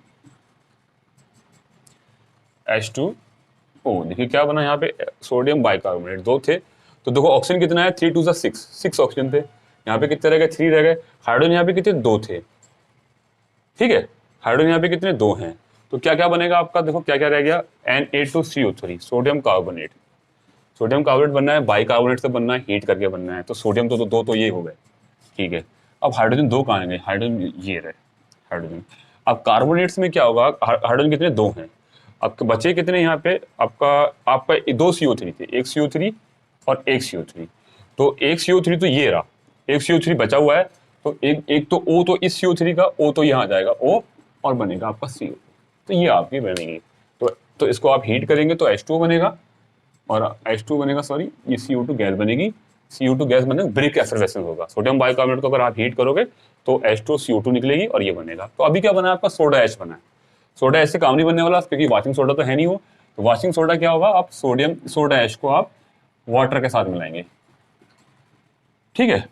H2O देखिए क्या बना यहाँ पे सोडियम बाइकार्बोनेट, 2 थे तो देखो ऑक्सीजन कितना है 3 2 6, 6 ऑक्सीजन थे, यहाँ पे कितने रह गए 3 रह गए, हाइड्रोजन यहाँ पे कितने 2 थे, ठीक है हाइड्रोजन यहाँ पे कितने 2 हैं, तो क्या क्या बनेगा आपका, देखो क्या क्या रह गया Na2CO3 sodium carbonate, sodium carbonate बनना है बाइकार्बोनेट से बनना है, हीट करके बनना है, तो सोडियम तो 2 तो ये हो गए, ठीक है। अब हाइड्रोजन 2 कहाँ आएंगे, हाइड्रोजन ये रहे हाइड्रोजन। अब कार्बोनेट्स में क्या होगा, हाइड्रोजन कितने 2 हैं, आपके बचे कितने यहाँ पे आपका आपका 2 CO3 थे, एक CO3 और एक CO3, तो एक CO3 तो ये रहा, एक CO3 बचा हुआ है, तो एक तो O तो इस CO3 का O तो यहाँ आ जाएगा O और बनेगा आपका CO, तो ये आपकी बनेगी। तो इसको आप हीट करेंगे तो H2O बनेगा और H2 बनेगा सॉरी ये CO2 गैस बनेगी, CO2 गैस बनेगा ब्रिक एफरवेसेंस होगा, सोडियम बाइकार्बोनेट को अगर आप हीट करोगे तो H2 CO2 निकलेगी और ये बनेगा। तो अभी क्या बना आपका सोडा ऐश बना है, सोडा ऐश से काम नहीं बनने वाला क्योंकि वाशिंग सोडा तो है नहीं वो, तो वाशिंग सोडा क्या होगा, आप सोडियम सोडा ऐश को आप वाटर के साथ मिलाएंगे, ठीक है।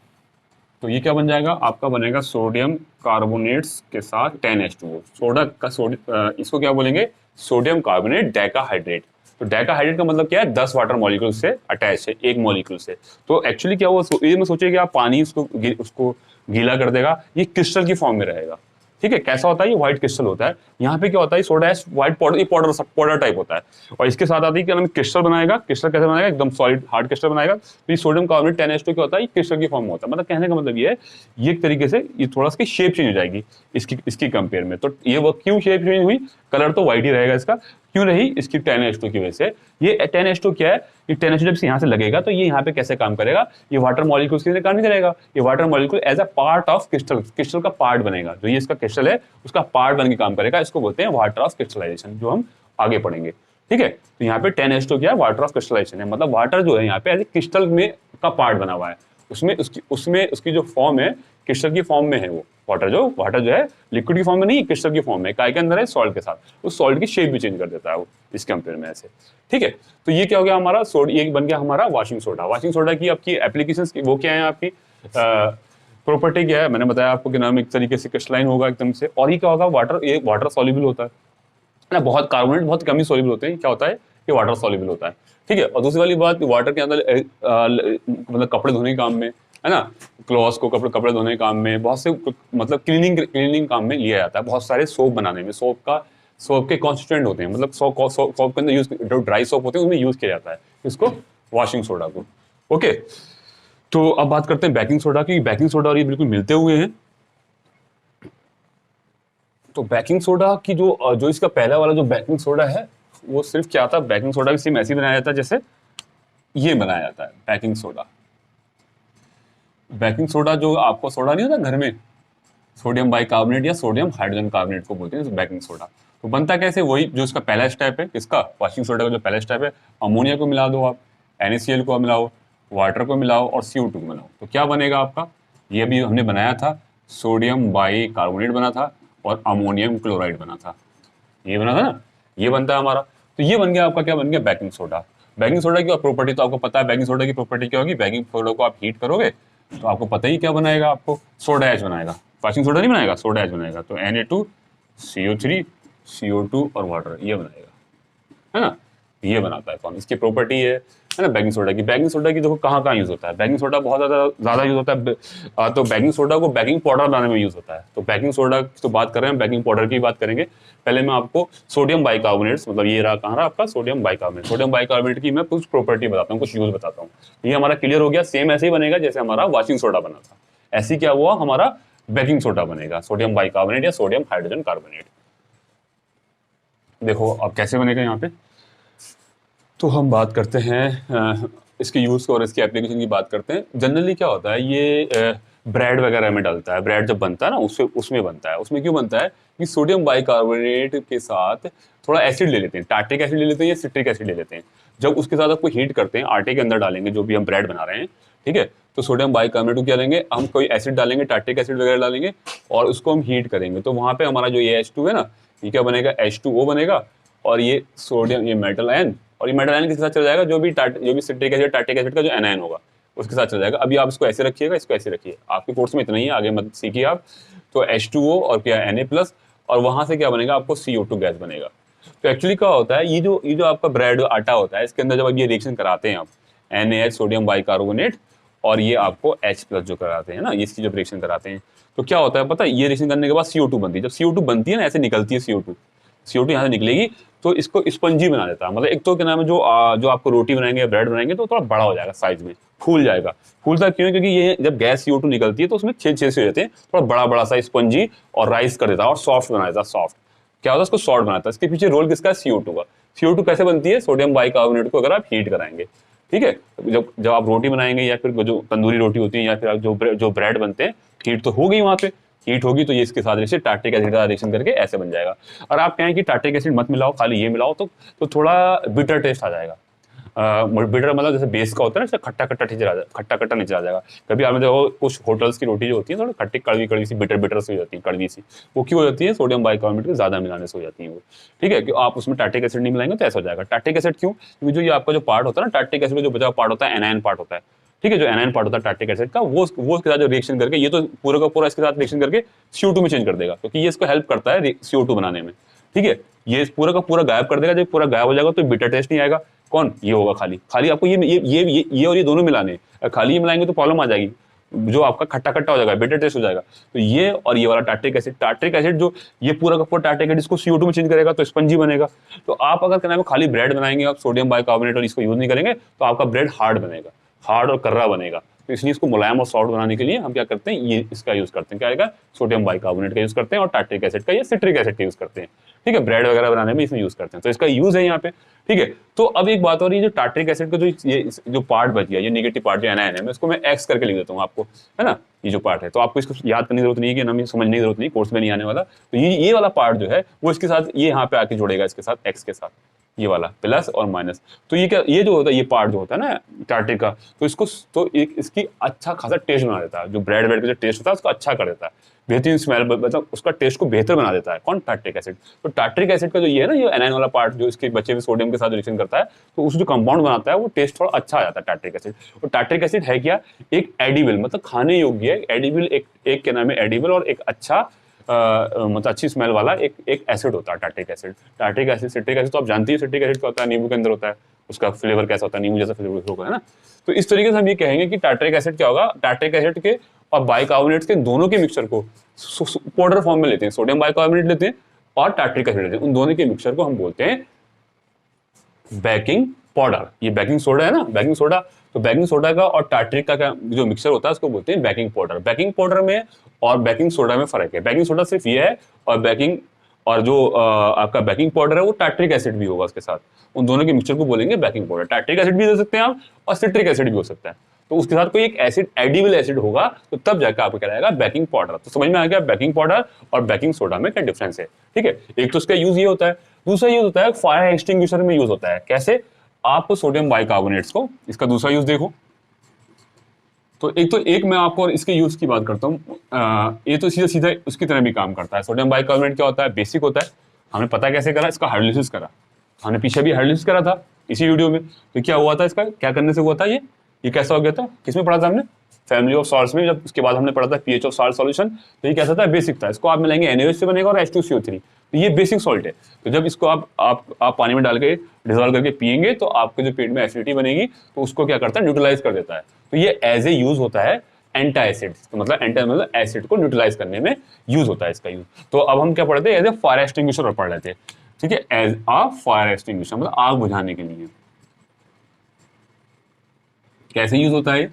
तो ये क्या बन जाएगा आपका, बनेगा सोडियम कार्बोनेट्स के साथ 10H2O, सोडा का इसको क्या बोलेंगे सोडियम कार्बोनेट डाइकाहाइड्रेट। तो डाइकाहाइड्रेट का मतलब क्या है 10 वाटर मॉलिक्यूल से अटैच है एक मॉलिक्यूल से, तो एक्चुअली क्या हुआ ये मैं सोचिए कि आप पानी उसको गीला कर देगा, ये क्रिस्टल की फॉर्म में रहेगा, ठीक है। कैसा होता है ये व्हाइट क्रिस्टल होता है, यहाँ पे क्या होता है सोडा ऐश व्हाइट पाउडर, ये पाउडर टाइप होता है, और इसके साथ आती है क्या नाम क्रिस्टल बनाएगा, क्रिस्टल कैसे बनाएगा एकदम सॉलिड हार्ड क्रिस्टल बनाएगा, तो ये सोडियम कार्बोनेट 10H2 क्या होता है क्रिस्टल की फॉर्म में होता है, मतलब कहने का मतलब ये है ये एक तरीके से ये थोड़ा सा शेप चेंज हो जाएगी इसकी कंपेयर में, तो ये वो क्यों शेप चेंज हुई, कलर तो व्हाइट ही रहेगा इसका, क्यों रही इसकी 10H2 की वजह से। ये 10H2 क्या है, ये 10H2 जब यहाँ से लगेगा तो ये यहाँ पे कैसे काम करेगा, ये वाटर मॉलिक्यूल्स के लिए काम नहीं करेगा, ये water molecule as a part of crystal, crystal का पार्ट बनेगा, जो ये इसका क्रिस्टल है उसका पार्ट बन के काम करेगा, इसको बोलते हैं वाटर ऑफ क्रिस्टलाइजेशन, जो हम आगे पढ़ेंगे, ठीक है। तो यहाँ पे 10H2 क्या है वाटर ऑफ क्रिस्टलाइजेशन है, मतलब वाटर जो है यहाँ पे एज ए क्रिस्टल में का पार्ट बना हुआ है, उसमें उसकी जो फॉर्म है क्रिस्टल की फॉर्म में है, वो वाटर जो है लिक्विड की फॉर्म में नहीं क्रिस्टल की फॉर्म में, काय के अंदर है सॉल्ट के साथ, उस सॉल्ट की शेप भी चेंज कर देता है वो इस कंपेयर में ऐसे, ठीक है। तो ये क्या हो गया हमारा ये बन गया हमारा वाशिंग सोडा। वाशिंग सोडा की आपकी एप्लीकेशंस वो क्या है, आपकी प्रॉपर्टी क्या है, मैंने बताया आपको कि नाम एक तरीके से क्रिस्टलाइन होगा एकदम से, और ये क्या होगा ये वाटर सॉल्युबल होता है ना, बहुत कार्बोनेट बहुत कम ही सॉल्युबल होते हैं, क्या होता है ये वाटर सॉल्युबल होता है, ठीक है। और दूसरी वाली बात वाटर के अंदर मतलब कपड़े धोने के काम में है ना, क्लॉथ्स को कपड़े धोने के काम में, बहुत से मतलब क्लीनिंग काम में लिया जाता है, बहुत सारे सोप बनाने में, सोप के कॉन्स्टिट्यूएंट होते हैं, मतलब सोप के अंदर यूज जो ड्राई सोप होते हैं उसमें यूज किया जाता है इसको वॉशिंग सोडा को, ओके। तो अब बात करते हैं बेकिंग सोडा की, बेकिंग सोडा और ये बिल्कुल मिलते हुए हैं। तो बेकिंग सोडा की जो इसका पहला वाला जो बेकिंग सोडा है वो सिर्फ क्या था, बेकिंग सोडा भी सेम ऐसे ही बनाया जाता है जैसे ये बनाया जाता है बेकिंग सोडा। बेकिंग सोडा जो आपको सोडा नहीं होता घर में, सोडियम बाइकार्बोनेट या सोडियम हाइड्रोजन कार्बोनेट को बोलते हैं बेकिंग सोडा। तो बनता कैसे, वही जो इसका पहला स्टेप है, इसका वॉशिंग सोडा का जो पहला स्टेप है, अमोनिया को मिला दो आप, NaCl को मिलाओ, वाटर को मिलाओ और CO2 को मिलाओ, तो क्या बनेगा आपका, ये भी हमने बनाया था सोडियम बाइकार्बोनेट बना था और अमोनियम क्लोराइड बना था, ये बना था ना, ये बनता है हमारा। तो ये बन गया आपका, क्या बन गया बेकिंग सोडा। बेकिंग सोडा की प्रॉपर्टी तो आपको पता है, बेकिंग सोडा की प्रॉपर्टी क्या होगी, बेकिंग सोडा को आप हीट करोगे तो आपको पता ही क्या बनाएगा, आपको सोडा ऐश बनाएगा, वॉशिंग सोडा नहीं बनाएगा सोडा ऐश बनाएगा, तो Na2CO3 CO2 और वाटर ये बनाएगा, है ना, ये बनाता है कौन, इसकी प्रॉपर्टी है ना बेकिंग सोडा की। बेकिंग सोडा की देखो कहाँ कहाँ यूज होता है, बेकिंग सोडा बहुत ज्यादा यूज होता है, तो बेकिंग सोडा को बेकिंग पाउडर बनाने में यूज होता है। तो बेकिंग सोडा की तो बात कर रहे हैं, बेकिंग पाउडर की बात करेंगे। पहले मैं आपको सोडियम बाइकार्बोनेट्स, मतलब ये रहा कहाँ रहा आपका सोडियम बाइकार्बोनेट, सोडियम बाइकार्बोनेट की मैं कुछ प्रॉपर्टी बताता हूँ, कुछ यूज बताता हूँ, ये हमारा क्लियर हो गया। सेम ऐसे ही बनेगा जैसे हमारा वॉशिंग सोडा बना था, ऐसे क्या हुआ हमारा बेकिंग सोडा बनेगा, सोडियम बाइकार्बोनेट या सोडियम हाइड्रोजन कार्बोनेट। देखो अब कैसे बनेगा यहाँ पे, तो हम बात करते हैं इसके यूज़ और इसकी एप्लीकेशन की बात करते हैं। जनरली क्या होता है, ये ब्रेड वगैरह में डलता है, ब्रेड जब बनता है ना उसमें बनता है। उसमें क्यों बनता है कि सोडियम बाइकार्बोनेट के साथ थोड़ा एसिड ले लेते हैं, टार्टिक एसिड ले लेते हैं या सिट्रिक एसिड ले लेते हैं। जब उसके साथ आपको हीट करते हैं, आटे के अंदर डालेंगे जो भी हम ब्रेड बना रहे हैं, ठीक है, तो सोडियम बाइकार्बोनेट को क्या लेंगे हम, कोई एसिड डालेंगे, टार्टिक एसिड वगैरह डालेंगे और उसको हम हीट करेंगे, तो वहाँ पे हमारा जो ये H2 है ना, ये क्या बनेगा H2O बनेगा, और ये सोडियम, ये मेटल आयन और ये मेटल आयन किसके साथ चला जाएगा, जो भी सिट्रिक एसिड टार्टिक एसिड का जो एनायन होगा उसके साथ चला जाएगा। अभी आप इसको ऐसे रखिएगा, इसको ऐसे रखिए, आपके कोर्स में इतना ही है, आगे मत सीखिए आप। तो H2O और क्या Na+, और वहां से क्या बनेगा, आपको CO2 गैस बनेगा। तो एक्चुअली क्या होता है, ये जो आपका ब्रेड आटा होता है, इसके अंदर जब ये रिएक्शन कराते हैं आप, NaH सोडियम बाइकार्बोनेट और ये आपको H+ जो कराते हैं ना, इसकी जब रिएक्शन कराते हैं, तो क्या होता है पता है, ये रिएक्शन करने के बाद CO2 बनती है। जब CO2 बनती है ना, ऐसे निकलती है CO2 यहाँ से निकलेगी, तो इसको स्पंजी बना देता है। मतलब एक तो क्या नाम है, जो आपको रोटी बनाएंगे या ब्रेड बनाएंगे तो थोड़ा बड़ा हो जाएगा साइज में, फूल जाएगा। फूलता क्यों है, क्योंकि ये जब गैस CO2 निकलती है तो उसमें छेद छेद से हो जाते हैं, थोड़ा बड़ा बड़ा सा स्पंजी और राइस कर देता है और सॉफ्ट बना देता है। सॉफ्ट क्या होता है, उसको सॉफ्ट बनाता है। इसके पीछे रोल किसका है, CO2 का। CO2 कैसे बनती है, सोडियम बाइकार्बोनेट को अगर आप हीट कराएंगे, ठीक है। जब आप रोटी बनाएंगे या फिर जो तंदूरी रोटी होती है या फिर जो ब्रेड बनते हैं, हीट तो होगी वहां पे, हीट होगी तो ये इसके साथ रिएक्शन टार्टिक एसिड का रिएक्शन करके ऐसे बन जाएगा। और आप कहें कि टार्टिक एसिड मत मिलाओ, खाली ये मिलाओ, तो थोड़ा बिटर टेस्ट आ जाएगा। बिटर मतलब जैसे बेस का होता है ना, खट्टा खट्टा नीचे आ जाएगा। कभी आपने देखो कुछ होटल्स की रोटी जो होती है थोड़ी खट्टी कड़वी सी बिटर सी हो जाती है, कड़वी सी, वो क्यों हो जाती है, सोडियम बाइकार्बोनेट के ज्यादा मिलाने से हो जाती है वो, ठीक है। कि आप उसमें टार्टिक एसिड नहीं मिलाएंगे तो ऐसा हो जाएगा। टार्टिक एसिड क्यों, क्योंकि जो ये आपका जो पार्ट होता है ना, टार्टिक एसिड का जो बचा पार्ट होता है, एनायन पार्ट होता है, ठीक है। जो एनायन पार्ट होता है टार्टिक एसिड का, वो इसके साथ जो रिएक्शन करके, ये तो पूरा का पूरा इसके साथ रिएक्शन करके CO2 में चेंज कर देगा, क्योंकि ये इसको हेल्प करता है CO2 बनाने में, ठीक है। ये पूरा का पूरा गायब कर देगा। जब पूरा गायब हो जाएगा तो बिटर टेस्ट नहीं आएगा। कौन, ये होगा। खाली आपको ये और ये दोनों मिलाने, खाली ये मिलाएंगे तो प्रॉब्लम आ जाएगी, जो आपका खट्टा खट्टा हो जाएगा, बिटर टेस्ट हो जाएगा। तो ये और ये वाला टार्टिक एसिड जो ये पूरा का पूरा टार्टिक एसिड इसको CO2 में चेंज करेगा तो स्पंजी बनेगा। तो आप अगर कहना है खाली ब्रेड बनाएंगे, आप सोडियम बाइकार्बोनेट और इसको यूज नहीं करेंगे, तो आपका ब्रेड हार्ड बनेगा, हार्ड और कर्रा बनेगा। तो इसलिए इसको मुलायम और सॉफ्ट बनाने के लिए हम क्या करते हैं, ये इसका यूज करते हैं, क्या आएगा, सोडियम बाइकार्बोनेट का यूज करते हैं और टार्टिक एसिड का या सिट्रिक एसिड का यूज करते हैं, ठीक है। ब्रेड वगैरह बनाने में इसमें यूज करते हैं, तो इसका यूज है यहाँ पे, ठीक है। तो अब एक बात और, ये जो टार्टिक एसिड का जो पार्ट बच गया, ये नेगेटिव पार्ट जो एनायन है, मैं इसको मैं X करके लिख देता हूँ आपको, है ना। ये जो पार्ट है, तो आपको इसको याद करने की जरूरत नहीं है, कि नाम समझने की जरूरत नहीं, कोर्स में नहीं आने वाला। तो ये वाला पार्ट जो है वो इसके साथ ये यहाँ पे आके जुड़ेगा, इसके साथ X के साथ, ये वाला प्लस और माइनस। तो ये क्या, ये जो होता है, ये पार्ट जो होता है ना टार्टिक का, तो इसको तो एक इसकी अच्छा खासा टेस्ट बना देता है। जो ब्रेड का जो टेस्ट होता है उसको अच्छा कर देता है, बेहतरीन स्मेल, मतलब उसका टेस्ट को बेहतर बना देता है। कौन, टार्टिक एसिड। तो टार्टिक एसिड का जो ये है ना, ये एनायन वाला पार्ट जो इसके बचे हुए सोडियम के साथ रिएक्शन करता है, तो उस जो कंपाउंड बनाता है वो टेस्ट थोड़ा अच्छा आ जाता है टार्टिक एसिड। और टार्टिक एसिड है क्या, एक एडिबल, मतलब खाने योग्य है। एडिबल एक क्या नाम है, एडिबल और एक अच्छा मतलब अच्छी स्मेल वाला एक एसिड होता है tartaric acid. Tartaric acid, citric acid तो आप जानती है, सिट्रिक एसिड क्या होता है, नींबू के अंदर होता है, उसका फ्लेवर कैसा होता है, नींबू जैसा फ्लेवर होगा, है ना। तो इस तरीके से हम ये कहेंगे कि टार्टिक एसिड क्या होगा, टार्टिक एसिड के और बाइकार्बोनेट्स के दोनों के मिक्सचर को पाउडर फॉर्म में लेते हैं, सोडियम बाइकार्बोनेट लेते हैं और टार्टिक एसिड लेते हैं, उन दोनों के मिक्सचर को हम बोलते हैं बेकिंग पाउडर। ये बेकिंग सोडा है ना, बेकिंग सोडा। तो बेकिंग सोडा का और टार्ट्रिक का जो मिक्सचर होता है उसको बोलते हैं बेकिंग पाउडर। बेकिंग पाउडर में और बेकिंग सोडा में फर्क है। बेकिंग सोडा सिर्फ ये है, और बेकिंग और जो आपका बेकिंग पाउडर है वो टार्ट्रिक एसिड भी होगा उसके साथ, उन दोनों के मिक्सचर को बोलेंगे बेकिंग पाउडर। टार्ट्रिक एसिड भी दे सकते हैं आप और सिट्रिक एसिड भी हो सकता है। तो उसके साथ कोई एक एसिड, एडिबल एसिड होगा, तो तब जाकर आपको क्या रहेगा, बेकिंग पाउडर। तो समझ में आ गया बेकिंग पाउडर और बेकिंग सोडा में क्या डिफरेंस है, ठीक है। एक तो उसका यूज ये होता है, दूसरा यूज होता है फायर एक्सटिंग्विशर में यूज होता है। कैसे, आप सोडियम बाइकार्बोनेट्स को, इसका दूसरा यूज देखो। तो एक मैं आपको इसके यूज की बात करता हूँ। ये तो सीधा सीधा उसकी तरह भी काम करता है। सोडियम बाइकार्बोनेट क्या होता है, बेसिक होता है, हमने पता कैसे करा, इसका हाइड्रोलिसिस करा, हमने पीछे भी हाइड्रोलिसिस करा था इसी वीडियो में। तो क्या हुआ था, इसका क्या करने से हुआ था, ये कैसा हो गया था, किसमें पढ़ा था हमने, फैमिली ऑफ सॉल्ट्स में। जब उसके बाद हमने पढ़ा था पीएच ऑफ सॉल्ट सॉल्यूशन। तो ये कैसा था, बेसिक था। इसको आप मिलाएंगे NaOH से बनेगा और H2CO3। तो ये बेसिक सॉल्ट है। तो जब इसको आप पानी में डाल के डिजोल्व करके पिएंगे तो आपके जो पेट में एसिडिटी बनेगी, तो उसको क्या करता है, न्यूट्रलाइज कर देता है। तो ये एज ए यूज होता है एंटा एसिड, तो मतलब एसिड को न्यूट्रलाइज करने में यूज होता है इसका यूज। तो अब हम क्या पढ़ते हैं, एज ए फायर एक्सटिंग्विशर और पढ़ लेते हैं, ठीक है। एज अ फायर एक्सटिंग्विशर मतलब आग बुझाने के लिए। कैसे यूज होता है,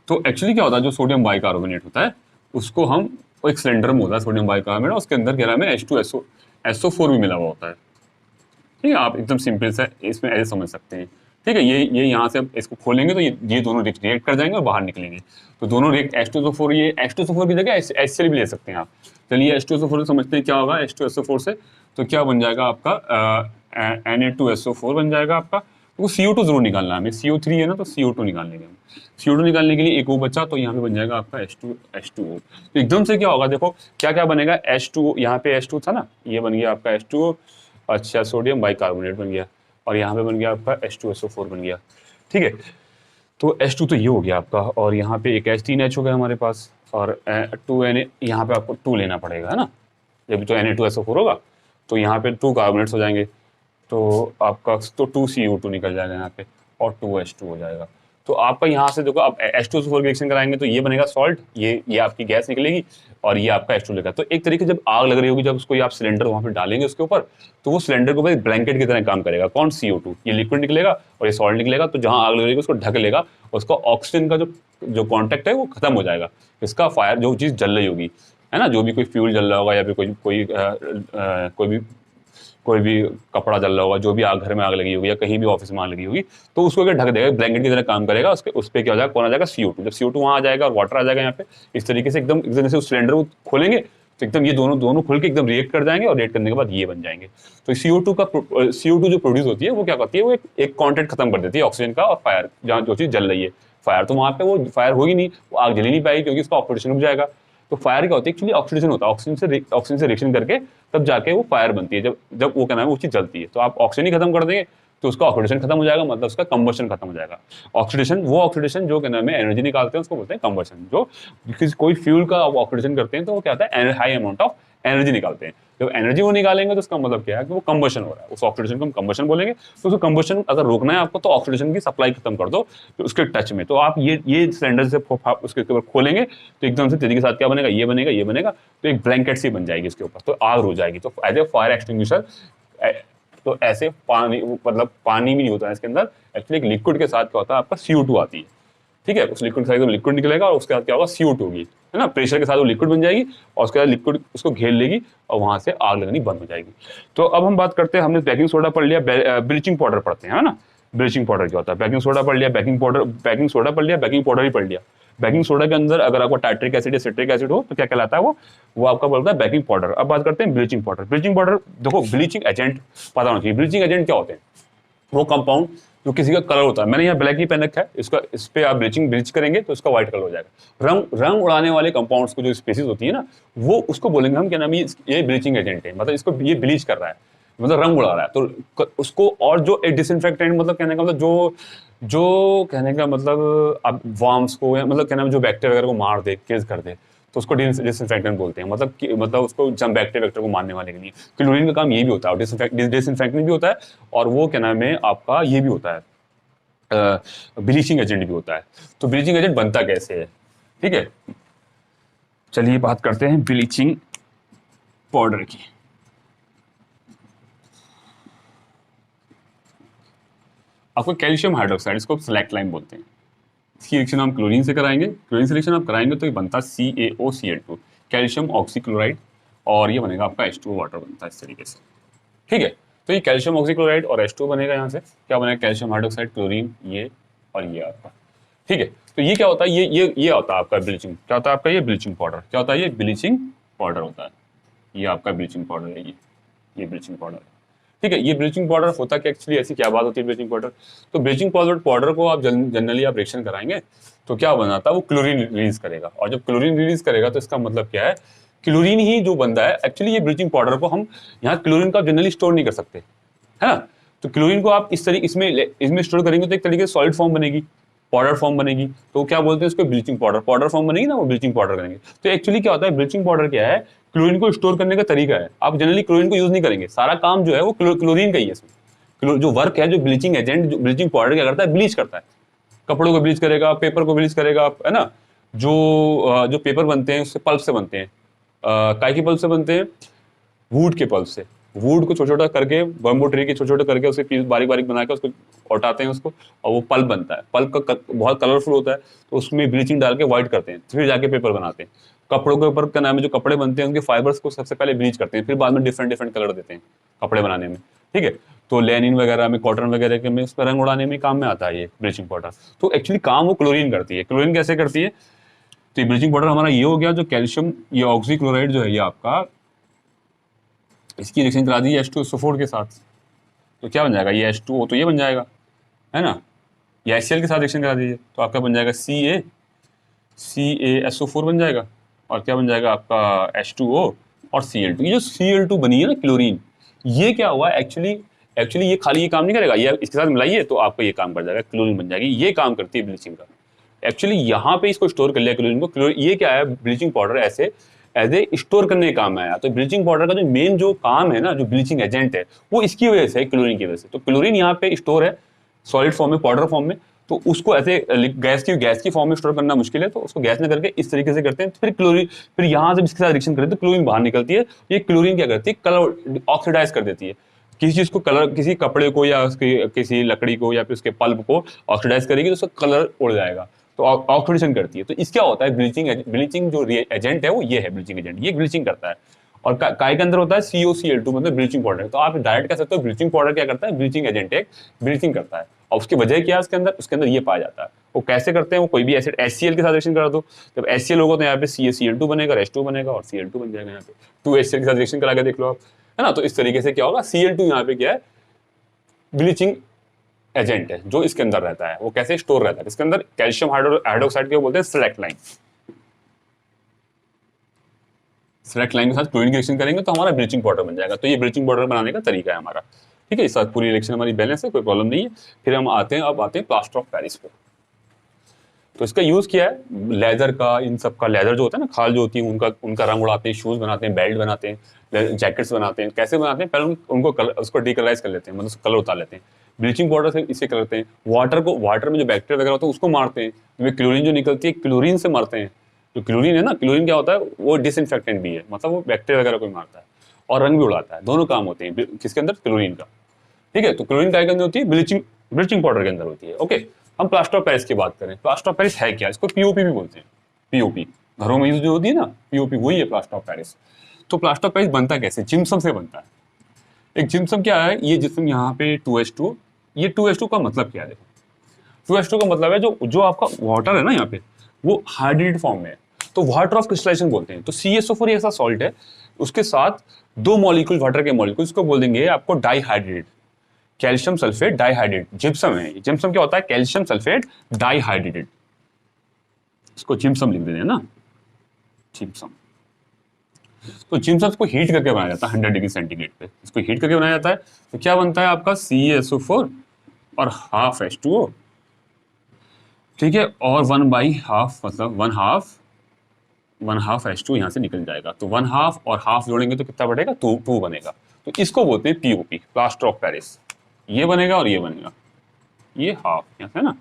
तो एक्चुअली क्या होता है, जो सोडियम बाइकार्बोनेट होता है उसको हम, एक सिलेंडर में होता है सोडियम बाइकार्बोनेट, उसके अंदर क्या है H2SO4 भी मिला हुआ होता है, ठीक है। आप एकदम सिंपल से इसमें ऐसे समझ सकते हैं, ठीक है। ये यहाँ से इसको खोलेंगे तो ये दोनों रिएक्ट कर जाएंगे और बाहर निकलेंगे। तो दोनों रिएक्ट H2SO4, ये H2SO4 की जगह HCl भी ले सकते हैं आप। चलिए H2SO4 से समझते हैं क्या होगा, H2SO4 से तो क्या बन जाएगा आपका Na2SO4 बन जाएगा आपका। तो CO2 जरूर निकालना है हमें, CO3 है ना, तो CO2 निकाल लेंगे हम। CO2 निकालने के लिए एक वो बचा, तो यहाँ पे बन जाएगा आपका H2O। तो एकदम से क्या होगा, देखो क्या क्या बनेगा, H2O, यहाँ पे H2 था ना, ये बन गया आपका H2O। अच्छा, सोडियम बाइकार्बोनेट बन गया, और यहाँ पे बन गया आपका H2SO4 बन गया। ठीक है, तो H2 तो ये हो गया आपका, और यहाँ पे एक H3H हो गया हमारे पास, और 2Na, यहाँ पे आपको 2 लेना पड़ेगा, है ना। जब तो Na2SO4 होगा तो यहाँ पे 2 कार्बोनेट्स हो जाएंगे, तो आपका तो 2CO2 निकल जाएगा यहाँ पे, और 2H2 हो जाएगा। तो आपका यहाँ से देखो, आप H2SO4 रिएक्शन कराएंगे तो ये बनेगा सॉल्ट, ये आपकी गैस निकलेगी, और ये आपका H2 लेगा। तो एक तरीके जब आग लग रही होगी, जब उसको आप सिलेंडर वहाँ पे डालेंगे उसके ऊपर, तो वो सिलेंडर के ऊपर एक ब्लैंकेट की तरह काम करेगा। कौन? CO2। ये लिक्विड निकलेगा और ये सॉल्ट निकलेगा, तो जहाँ आग लग रही है उसको ढक लेगा, उसका ऑक्सीजन का जो कॉन्टैक्ट है वो खत्म हो जाएगा। इसका फायर, जो चीज़ जल रही होगी, है ना, जो भी कोई फ्यूल जल रहा होगा, या फिर कोई भी कपड़ा जल रहा होगा, जो भी आग, घर में आग लगी होगी या कहीं भी ऑफिस में आग लगी होगी, तो उसको अगर ढक देगा, ब्लैंकेट की तरह काम करेगा। उस पर क्या हो जाएगा, कौन आ जाएगा? CO2। जब CO2 वहाँ आ जाएगा और वाटर आ जाएगा यहाँ पे, इस तरीके से एकदम से उस सिलेंडर को खोलेंगे तो एकदम ये दोनों खुल के एकदम रिएक्ट कर जाएंगे, और रिएक्ट करने के बाद ये बन जाएंगे। तो CO2 जो प्रोड्यूस होती है वो क्या करती है, वो एक कॉन्टैक्ट खत्म कर देती है ऑक्सीजन का और फायर, जहाँ जो चीज़ जल रही है। फायर तो वहाँ पे वो फायर होगी नहीं, वो आग जल ही नहीं पाएगी, क्योंकि उसका ऑक्सीडेशन रुक जाएगा। तो फायर क्या होती है? एक्चुअली ऑक्सीडेशन होता है, ऑक्सीजन से रिएक्शन करके तब जाके वो फायर बनती है। जब वो क्या नाम है, वो चीज़ जलती है। तो आप ऑक्सीजन ही खत्म कर देंगे तो उसका ऑक्सीडेशन खत्म हो जाएगा, मतलब उसका कंबशन खत्म हो जाएगा। ऑक्सीडेशन जो क्या नाम है, एनर्जी निकालते हैं, उसको बोलते हैं कंबशन। जो कोई फ्यूल का ऑक्सीडेशन करते हैं तो वो क्या होता है, हाई अमाउंट ऑफ एनर्जी निकालते हैं। जब एनर्जी वो निकालेंगे तो उसका मतलब क्या है कि वो कंबशन हो रहा है, उस ऑक्सीडेशन को हम कंबशन बोलेंगे। तो उसको कंबशन अगर रोकना है आपको, तो ऑक्सीडेशन की सप्लाई खत्म कर दो तो उसके टच में। तो आप ये सिलेंडर से उसके ऊपर खोलेंगे तो एकदम से तेजी के साथ क्या बनेगा, ये बनेगा, तो एक ब्लैंकेट सी बन जाएगी इसके ऊपर, तो आग हो जाएगी। तो एज ए फायर एक्सटिंग्विशर, तो ऐसे पानी, मतलब पानी भी नहीं होता है इसके अंदर, एक्चुअली एक लिक्विड के साथ क्या होता है, आपका CO2 आती है। ठीक है, उस लिक्विड के साथ एकदम लिक्विड निकलेगा, और उसके बाद क्या होगा, CO2 होगी, है ना। प्रेशर के साथ वो लिक्विड बन जाएगी, और उसके बाद लिक्विड उसको घेर लेगी, और वहां से आग लगनी बंद हो जाएगी। तो अब हम बात करते हैं, हमने बेकिंग सोडा पढ़ लिया, ब्लीचिंग पाउडर पढ़ते हैं, है ना। ब्लीचिंग पाउडर क्या होता है? बेकिंग सोडा पढ़ लिया, बेकिंग सोडा पढ़ लिया, बेकिंग पाउडर भी पढ़ लिया। बेकिंग सोडा के अंदर अगर आपको टाइट्रिक एसिड या सिट्रिक एसिड हो तो क्या कहलाता है वो आपका बोलता है बेकिंग पाउडर। अब बात करते हैं ब्लीचिंग पाउडर। ब्लीचिंग पाउडर देखो, ब्लीचिंग एजेंट पता होना चाहिए। ब्लीचिंग एजेंट क्या होते हैं? वो कंपाउंड जो किसी का कलर होता है। मैंने यहाँ ब्लैक ही पहन रखा है, इस पे आप ब्लीच करेंगे तो इसका व्हाइट कलर हो जाएगा। रंग उड़ाने वाले कंपाउंड्स को, जो स्पीसीज होती है ना, वो उसको बोलेंगे हम, क्या नाम, ये ब्लीचिंग एजेंट है, मतलब इसको ये ब्लीच कर रहा है, मतलब रंग उड़ा रहा है। तो उसको, और जो एक डिसइंफेक्टेंट, मतलब कहने का मतलब जो कहने का मतलब आप वर्म्स को, या मतलब क्या नाम, जो बैक्टीरिया वगैरह को मार दे, केस कर दे, तो उसको डिसइंफेक्टेंट बोलते हैं। मतलब उसको जम बैक्टीरिया वेक्टर को मारने वाले के लिए क्लोरीन का काम ये भी होता है, डिसइंफेक्टेंट भी होता है, और वो क्या नाम है आपका, ये भी होता है, ब्लीचिंग एजेंट भी होता है। तो ब्लीचिंग एजेंट बनता कैसे है? ठीक है, चलिए बात करते हैं ब्लीचिंग पाउडर की। आपको कैल्शियम हाइड्रोक्साइड, इसको सिलेक्ट लाइम बोलते हैं, इसकी रिएक्शन हम क्लोरीन से कराएंगे। क्लोरीन से रिएक्शन आप कराएंगे तो ये बनता है CaOCl2, कैल्शियम ऑक्सीक्लोराइड, और ये बनेगा आपका H2O वाटर बनता है इस तरीके से। ठीक है, तो ये कैल्शियम ऑक्सीक्लोराइड और H2O बनेगा। यहाँ से क्या बनेगा, कैल्शियम हाइड्रोक्साइड, क्लोरीन, ये और ये आपका। ठीक है, तो ये क्या होता है, ये होता है आपका ब्लीचिंग। क्या होता है आपका, ये ब्लीचिंग पाउडर। क्या होता है, ये ब्लीचिंग पाउडर होता है। ये आपका ब्लीचिंग पाउडर है, ये ब्लीचिंग पाउडर है। ठीक है, ये ब्लीचिंग पाउडर होता कि एक्चुअली ऐसी क्या बात होती है ब्लीचिंग पाउडर। तो ब्लीचिंग पाउडर को आप जनरली आप रिएक्शन कराएंगे तो क्या बनाता है, वो क्लोरीन रिलीज करेगा, और जब क्लोरीन रिलीज करेगा तो इसका मतलब क्या है, क्लोरीन ही जो बनता है। एक्चुअली ये ब्लीचिंग पाउडर को हम यहाँ क्लोरीन का जनरली स्टोर नहीं कर सकते, है ना। तो क्लोरीन को आप इस तरीके इसमें स्टोर करेंगे तो एक तरीके से सॉलिड फॉर्म बनेगी, पाउडर फॉर्म बनेगी, तो क्या बोलते हैं इसको, ब्लीचिंग पाउडर फॉर्म बनेगी ना, वो ब्लीचिंग पाउडर करेंगे। तो एक्चुअली क्या होता है, ब्लीचिंग पाउडर क्या है, क्लोरीन को स्टोर करने का तरीका है। आप जनरली क्लोरीन को यूज नहीं करेंगे, सारा काम जो है वो क्लोरीन का ही है। इसमें जो वर्क है, जो ब्लीचिंग एजेंट, जो ब्लीचिंग पाउडर क्या करता है, ब्लीच करता है, कपड़ों को ब्लीच करेगा, पेपर को ब्लीच करेगा, है ना। जो पेपर बनते हैं उससे पल्प से बनते हैं, काय की पल्प से बनते हैं, वुड के पल्प से। वुड को छोटा छोटा करके, बम्बू ट्री के छोटे छोटे करके उसके पीस बारीक बारीक बना के उसको उठाते हैं उसको, और वो पल्प बनता है। पल्प का बहुत कलरफुल होता है, तो उसमें ब्लीचिंग डाल के व्हाइट करते हैं, फिर जाके पेपर बनाते हैं। कपड़ों के ऊपर क्या नाम है, जो कपड़े बनते हैं उनके फाइबर्स को सबसे पहले ब्लीच करते हैं, फिर बाद में डिफरेंट कलर देते हैं कपड़े बनाने में। ठीक है, तो लेनिन वगैरह में, कॉटन वगैरह के में, उस पर रंग उड़ाने में काम में आता है ये ब्लीचिंग पाउडर। तो एक्चुअली काम वो क्लोरीन करती है। क्लोरीन कैसे करती है, तो ये ब्लीचिंग पाउडर हमारा ये हो गया, जो कैल्शियम, ये ऑक्सीक्लोराइड जो है ये आपका, इसकी रिएक्शन करा दी H2SO4 के साथ, तो क्या बन जाएगा, ये H2O तो ये बन जाएगा, है ना। ये HCl के साथ रिएक्शन करा दीजिए तो आपका बन जाएगा CaSO4 बन जाएगा, और क्या बन जाएगा आपका H2O और Cl2। ये जो Cl2 बनी है ना, क्लोरीन, ये क्या हुआ एक्चुअली, एक्चुअली ये खाली ये काम नहीं करेगा, ये इसके साथ मिलाइए तो आपको ये काम कर जाएगा, क्लोरीन बन जाएगी, ये काम करती है ब्लीचिंग का। एक्चुअली यहाँ पे इसको स्टोर कर लिया क्लोरीन को, क्लोरीन ये क्या है, ब्लीचिंग पाउडर ऐसे एज ए स्टोर करने का काम में आया। तो ब्लीचिंग पाउडर का जो मेन जो काम है ना, जो ब्लीचिंग एजेंट है, वो इसकी वजह से है, क्लोरीन की वजह से। तो क्लोरीन यहाँ पे स्टोर है सॉलिड फॉर्म में, पाउडर फॉर्म में, तो उसको ऐसे गैस की फॉर्म में स्टोर करना मुश्किल है, तो उसको गैस में करके इस तरीके से करते हैं। फिर क्लोरीन, फिर यहाँ से इसके साथ रिएक्शन करते हैं तो क्लोरीन बाहर निकलती है। ये क्लोरीन क्या करती है, कलर ऑक्सीडाइज कर देती है किसी चीज को, कलर किसी कपड़े को या उसकी किसी लकड़ी को या फिर उसके पल्प को ऑक्सीडाइज करेगी तो उसका कलर उड़ जाएगा, तो ऑक्सीडेशन करती है। तो इसका होता है ब्लीचिंग जो एजेंट है वो ये है ब्लीचिंग एजेंट, ये ब्लीचिंग करता है। और काय के अंदर होता है COCl2 मतलब ब्लीचिंग पाउडर। तो आप डायरेक्ट कह सकते हो ब्लीचिंग पाउडर क्या करता है, ब्लीचिंग एजेंट है, ब्लीचिंग करता है। और उसकी वजह क्या है उसके अंदर ये पाया जाता है। वो कैसे करते हैं, वो कोई भी एसिड HCl के साथ रिएक्शन करा दो, जब HCl होगा तो यहाँ पे CaCl2 बनेगा, H2 बनेगा और Cl2 बन जाएगा। यहाँ पे 2HCl के साथ रिएक्शन करा के देख लो आप, है ना। तो इस तरीके से क्या होगा, Cl2 यहाँ पे क्या है, ब्लीचिंग एजेंट है जो इसके अंदर रहता है। वो कैसे स्टोर रहता है इसके अंदर, कैल्शियम हाइड्रोक्साइड के बोलते हैं सेलेक्ट लाइन। सेलेक्ट लाइन के साथ क्लोरीन की रिएक्शन करेंगे तो हमारा ब्लीचिंग पाउडर बन जाएगा। तो ये ब्लीचिंग पाउडर बनाने का तरीका है हमारा, ठीक है। इस साथ पूरी रिएक्शन हमारी बैलेंस है, कोई प्रॉब्लम नहीं है। फिर हम आते हैं प्लास्टर ऑफ पेरिस पे। तो इसका यूज क्या है, लेदर का, इन सब का, लेदर जो होता है ना, खाल जो होती है उनका रंग उड़ाते हैं, शूज बनाते हैं, बेल्ट बनाते हैं, जैकेट्स बनाते हैं। कैसे बनाते हैं, पहले उनको उसको डीकलराइज कर लेते हैं, मतलब कलर उतार लेते हैं। ब्लीचिंग पाउडर से इसे करते हैं। वाटर में जो बैक्टीरिया वगैरह होता है उसको मारते हैं। क्लोरीन जो निकलती है, क्लोरीन से मारते हैं। जो क्लोरीन है ना, क्लोरीन क्या होता है, वो डिसइंफेक्टेंट भी है, मतलब वो बैक्टीरिया वगैरह को मारता है और रंग भी उड़ाता है। दोनों काम होते हैं किसके अंदर, क्लोरीन का, ठीक है। तो क्लोरीन काय के अंदर होती है, ब्लीचिंग पाउडर के अंदर होती है, ओके। हम प्लास्टर ऑफ पेरिस की बात करें, प्लास्टर ऑफ पेरिस है क्या, इसको POP भी बोलते हैं। POP घरों में यूज जो होती है ना, POP वही है प्लास्टर ऑफ पेरिस। तो प्लास्टर ऑफ पेरिस बनता कैसे, जिप्सम से बनता है। एक जिप्सम क्या है, ये जिप्सम यहाँ पे 2H2, ये 2H2 का मतलब क्या है, देखो 2H2 का मतलब है जो आपका वाटर है ना यहाँ पे, वो हाइड्रेटेड फॉर्म में है, तो वाटर ऑफ क्रिस्टलाइजेशन बोलते हैं। तो CSO4 ऐसा सॉल्ट है, उसके साथ 2 मॉलिक्यूल वाटर के मॉलिक्यूल, इसको बोल देंगे आपको dihydrate, calcium sulphate dihydrate. Gypsum है, जिप्सम क्या होता है, कैल्शियम सल्फेट डाइहाइड्रेटेड, इसको जिप्सम लिख देते हैं ना, जिप्सम। तो जिप्सम को हीट करके बनाया जाता है 100 डिग्री सेंटीग्रेड पे, इसको हीट करके बनाया जाता है। तो क्या बनता है आपका, CaSO4 और हाफ H2O, ठीक है, और 1/2 मतलब 1/2 H2 यहाँ से निकल जाएगा। तो 1/2 और हाफ जोड़ेंगे तो कितना बढ़ेगा, 2 बनेगा। तो इसको बोलते हैं POP, प्लास्टर ऑफ पेरिस। ये बनेगा और ये बनेगा, ये हाफ यहाँ से है ना।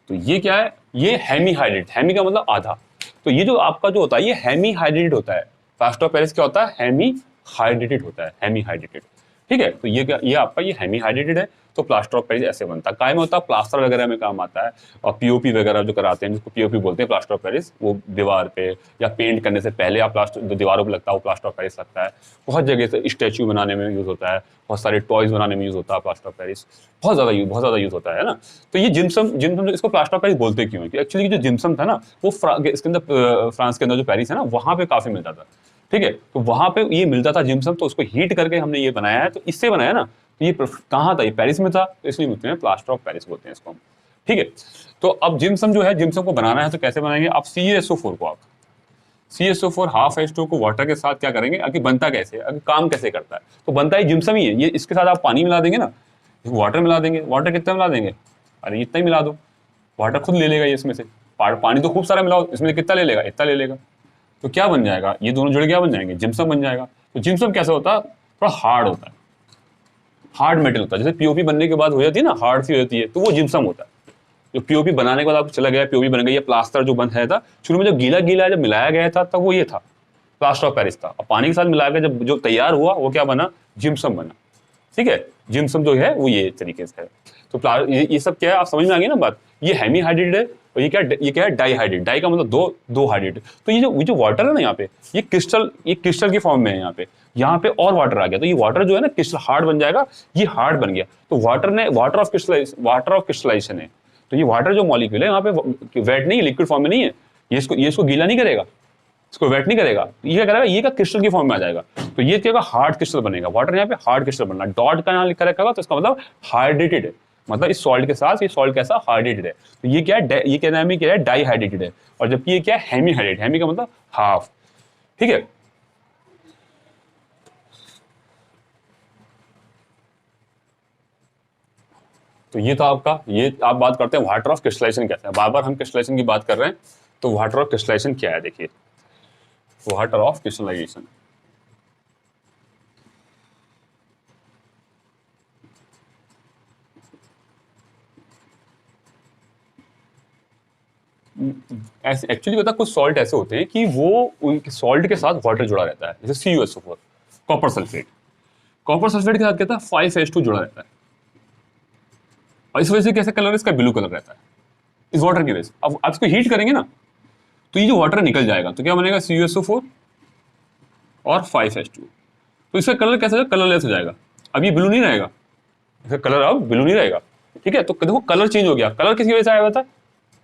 तो ये क्या है, ये हेमी हाइड्रेट, हेमी का मतलब आधा। तो ये जो आपका जो होता है, ये हेमी हाइड्रेटेड होता है। प्लास्टर ऑफ पेरिस क्या होता है, हेमी हाइड्रेटेड होता है, हेमी हाइड्रेटेड, ठीक है। तो ये आपका ये हेमी हाइड्रेटेड है। तो प्लास्टर ऑफ पेरिस ऐसे बनता है, काय में होता है, प्लास्टर वगैरह में काम आता है। और POP वगैरह जो कराते हैं, जिसको POP बोलते हैं प्लास्टर ऑफ पेरिस, वो दीवार पे या पेंट करने से पहले आप प्लास्टर जो दीवारों पे लगता है वो प्लास्टर ऑफ पेरिस लगता है। बहुत जगह से स्टैचू बनाने में यूज होता है, बहुत सारे टॉयज बनाने में यूज होता है प्लास्टर ऑफ पेरिस, बहुत ज़्यादा यूज होता है ना। तो ये जिप्सम इसको प्लास्टर ऑफ पेरिस बोलते क्यों है, एक्चुअली जो जिप्सम था ना, वो इसके अंदर फ्रांस के अंदर जो पेरिस है ना, वहाँ पे काफी मिलता था, ठीक है। तो वहां पे ये मिलता था जिप्सम, तो उसको हीट करके हमने ये बनाया है। तो इससे बनाया ना, तो ये कहाँ था, ये पेरिस में था, तो इसलिए बोलते हैं प्लास्टर ऑफ पेरिस बोलते हैं इसको हम, ठीक है। तो अब जिप्सम जो है, जिप्सम को बनाना है तो कैसे बनाएंगे, आप CSO4 हाफ H2 को वाटर के साथ क्या करेंगे, अगर बनता कैसे, अगर काम कैसे करता है, तो बनता ही जिप्सम ही है। ये इसके साथ आप पानी मिला देंगे ना, वाटर मिला देंगे, वाटर कितना मिला देंगे, अरे इतना ही मिला दो, वाटर खुद ले लेगा ये इसमें से। पानी तो खूब सारा मिलाओ, इसमें कितना ले लेगा, इतना ले लेगा। तो क्या बन जाएगा, ये दोनों जुड़ क्या बन जाएंगे, जिप्सम बन जाएगा। तो जिप्सम कैसे होता है, थोड़ा हार्ड होता है, हार्ड मेटल होता है। जैसे POP बनने के बाद हो जाती है ना, हार्ड सी हो जाती है, तो वो जिप्सम होता है। जो POP बनाने के बाद आपको चला गया, POP बन गई, या प्लास्टर जो बन था, शुरू में जब गीला जब मिलाया गया था तब वो ये था, प्लास्टर ऑफ पेरिस था। और पानी के साथ मिला के जब जो तैयार हुआ वो क्या बना, जिप्सम बना, ठीक है। जिप्सम जो है वो ये तरीके से है। तो ये सब क्या है, आप समझ में आ गई ना बात। ये हेमी हाइड्रेटेड है और ये क्या है, डाइहाइड्रेट। डाई का मतलब दो हाइड्रेट। तो ये जो वाटर है ना यहाँ पे, ये क्रिस्टल की फॉर्म में है यहाँ पे और वाटर आ गया, तो ये वाटर जो है ना क्रिस्टल हार्ड बन जाएगा, ये हार्ड बन गया। तो वाटर ऑफ क्रिस्टलाइजेशन है। तो ये वाटर जो मॉलिक्यूल है यहाँ पे वेट नहीं है, लिक्विड फॉर्म में नहीं है, ये इसको गीला नहीं करेगा, इसको वेट नहीं करेगा, ये क्या करेगा, ये का क्रिस्टल की फॉर्म में आ जाएगा। तो ये क्या हार्ड क्रिस्टल बनेगा, वाटर यहाँ पे हार्ड क्रिस्टल बनना, डॉट का यहाँ लिखा रखा होगा, तो इसका मतलब हाइड्रेटेड है, मतलब इस सॉल्ट के साथ ये सॉल्ट कैसा, हाइड्रेटेड है। तो ये क्या है, ये क्या नाम है, क्या है, डाइहाइड्रेटेड है। और जबकि ये क्या है, हेमी हाइड्रेट, हेमी का मतलब हाफ, ठीक है। तो ये था आपका, ये आप बात करते हैं वाटर ऑफ क्रिस्टलाइजेशन कैसा है, बार बार हम क्रिस्टलाइजेशन की बात कर रहे हैं, तो वाटर ऑफ क्रिस्टलाइजेशन क्या है देखिए, वाटर ऑफ क्रिस्टलाइजेशन ऐसे एक्चुअली पता, कुछ सॉल्ट ऐसे होते हैं कि वो उनके सॉल्ट के साथ वाटर जुड़ा रहता है, जैसे CuSO4, copper sulphate, copper sulphate के साथ क्या था 5H2 जुड़ा रहता है, और इस वजह से कैसा कलर इसका ब्लू कलर रहता है इस वाटर की वजह से। अब आप इसको हीट करेंगे ना, तो ये जो वाटर निकल जाएगा, तो क्या बनेगा CuSO4 और 5H2, तो इसका कलर कैसा होगा, कलरलेस हो जाएगा। अब ये ब्लू नहीं रहेगा, इसका कलर अब ब्लू नहीं रहेगा, ठीक है। तो देखो कलर चेंज हो गया, कलर किसकी वजह से आया हुआ था,